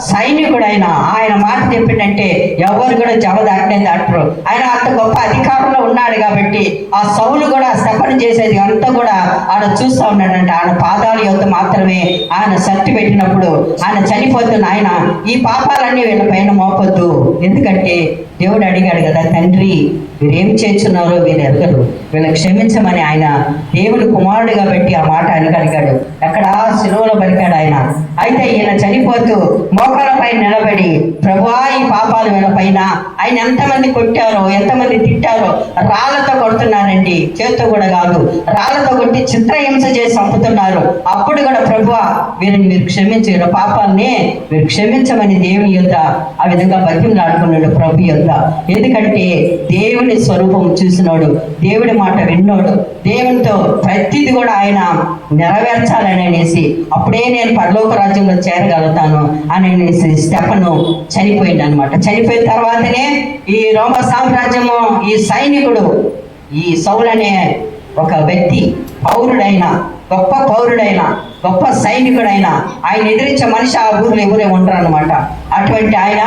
సైనికుడైన ఆయన మాట చెప్పిందంటే ఎవరు కూడా జవదాటనే దాటరు. ఆయన అంత గొప్ప అధికారంలో ఉన్నాడు కాబట్టి ఆ సౌలు కూడా స్టెఫన్ చేసేది అంతా కూడా ఆడ చూస్తూ ఉన్నాడంటే ఆయన పాదాల యొద్ద మాత్రమే ఆయన శక్తి పెట్టినప్పుడు ఆయన చనిపోతున్న ఆయన ఈ పాపాలన్నీ వీళ్ళ పైన మోపొద్దు, ఎందుకంటే దేవుడు అడిగాడు కదా, తండ్రి వీరేం చేస్తున్నారో వీరు ఎరగరు, వీళ్ళని క్షమించమని ఆయన దేవుని కుమారుడిగా పెట్టి ఆ మాట అడిగాడు. అక్కడ శిలువలో పలికాడు ఆయన. అయితే ఈయన చనిపోతూ మోకాళ్ళపై నిలబడి ప్రభువా ఈ పాపాలు వీళ్ళ పైన, ఆయన ఎంతమంది కొట్టారో, ఎంతమంది తిట్టారో, రాళ్లతో కొడుతున్నారండి, చేతితో కూడా కాదు, రాళ్లతో కొట్టి చిత్రహింస చేసి చంపుతున్నారు. అప్పుడు కూడా ప్రభువా వీరిని మీరు క్షమించి, వీళ్ళ పాపాలని మీరు క్షమించమని దేవుని యొద్ద ఆ విధంగా బతిమలాడుకున్నాడు ప్రభు యొద్ద. ఎందుకంటే దేవుని స్వరూపం చూసినోడు, దేవుడి మాట విన్నోడు, దేవునితో ప్రతిది కూడా ఆయన నెరవేర్చాలని అనేసి అప్పుడే నేను పరలోక రాజ్యంలో చేరగలుగుతాను అని అనేసి స్టెఫను చనిపోయింది అనమాట. చనిపోయిన తర్వాతనే ఈ రోమ సామ్రాజ్యము, ఈ సైనికుడు, ఈ సౌలు అనే ఒక వ్యక్తి, పౌరుడైన, గొప్ప పౌరుడైన, గొప్ప సైనికుడైన, ఆయన ఎదిరించే మనిషి ఆ ఊర్లో ఎవరే ఉంటారు అనమాట. అటువంటి ఆయన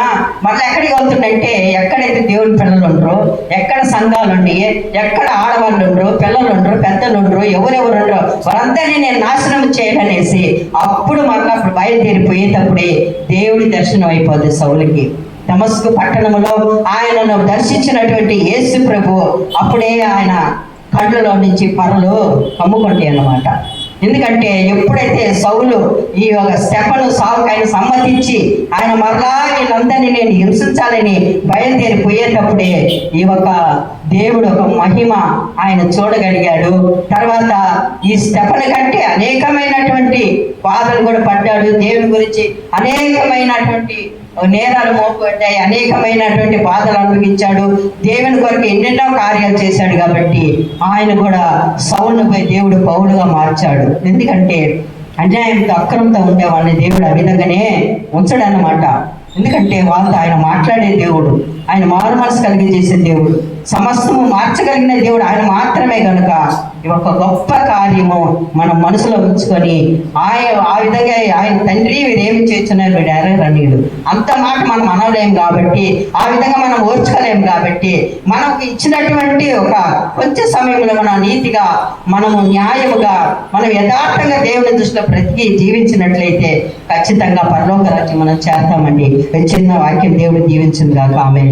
మళ్ళీ ఎక్కడికి వెళ్తుందంటే ఎక్కడైతే దేవుని పిల్లలు ఉండరు, ఎక్కడ సంఘాలు ఉండి, ఎక్కడ ఆడవాళ్ళు ఉండరు, పిల్లలు ఉండరు, పెద్దలు ఉండరు, ఎవరెవరు ఉండరు, వారందరినీ నేను నాశనం చేయాలనేసి అప్పుడు మళ్ళీ అప్పుడు బయలుదేరిపోయేటప్పుడే దేవుడి దర్శనం అయిపోద్ది సౌలుకి. దమస్కు పట్టణంలో ఆయనను దర్శించినటువంటి యేసు ప్రభు అప్పుడే ఆయన కళ్ళలో నుంచి పరలు కమ్ముకుంటాయి అన్నమాట. ఎందుకంటే ఎప్పుడైతే సౌలు ఈ ఒక స్టెఫను సావుకు ఆయన సమ్మతించి ఆయన మరలా వీళ్ళందరినీ నేను హింసించాలని బయలుదేరిపోయేటప్పుడే ఈ ఒక దేవుడు ఒక మహిమ ఆయన చూడగలిగాడు. తర్వాత ఈ స్టెఫను కంటే అనేకమైనటువంటి బాధలు కూడా పడ్డాడు, దేవుని గురించి అనేకమైనటువంటి నేరాలు మోపబడ్డాయి, అనేకమైనటువంటి బాధలు అనుభవించాడు, దేవుని కొరకు ఎన్నెన్నో కార్యాలు చేశాడు. కాబట్టి ఆయన కూడా సౌలును పోయి దేవుడు పౌలుగా మార్చాడు. ఎందుకంటే అన్యాయంతో అక్రమంతో ఉండే వాళ్ళని దేవుడు ఆ విధంగానే ఉంచడన్నమాట. ఎందుకంటే వాళ్ళతో ఆయన మాట్లాడే దేవుడు, ఆయన మారు మనసు కలిగజేసే దేవుడు, సమస్తము మార్చగలిగిన దేవుడు ఆయన మాత్రమే కనుక ఈ ఒక గొప్ప కార్యము మనం మనసులో ఉంచుకొని ఆ విధంగా ఆయన తండ్రి వీరేమి చేస్తున్నారు వీడు ఎర్రనీడు అంత మాట మనం అనలేం. కాబట్టి ఆ విధంగా మనం ఓర్చుకోలేం. కాబట్టి మనకు ఇచ్చినటువంటి ఒక కొంచెం సమయంలో మనం నీతిగా, మనము న్యాయముగా, మనం యథార్థంగా దేవుని దృష్టిలో బ్రతికి జీవించినట్లయితే ఖచ్చితంగా పరలోక రాజ్యం మనం చేస్తామండి. చిన్న వాక్యం దేవుడు దీవించింది కాక ఆమేన్.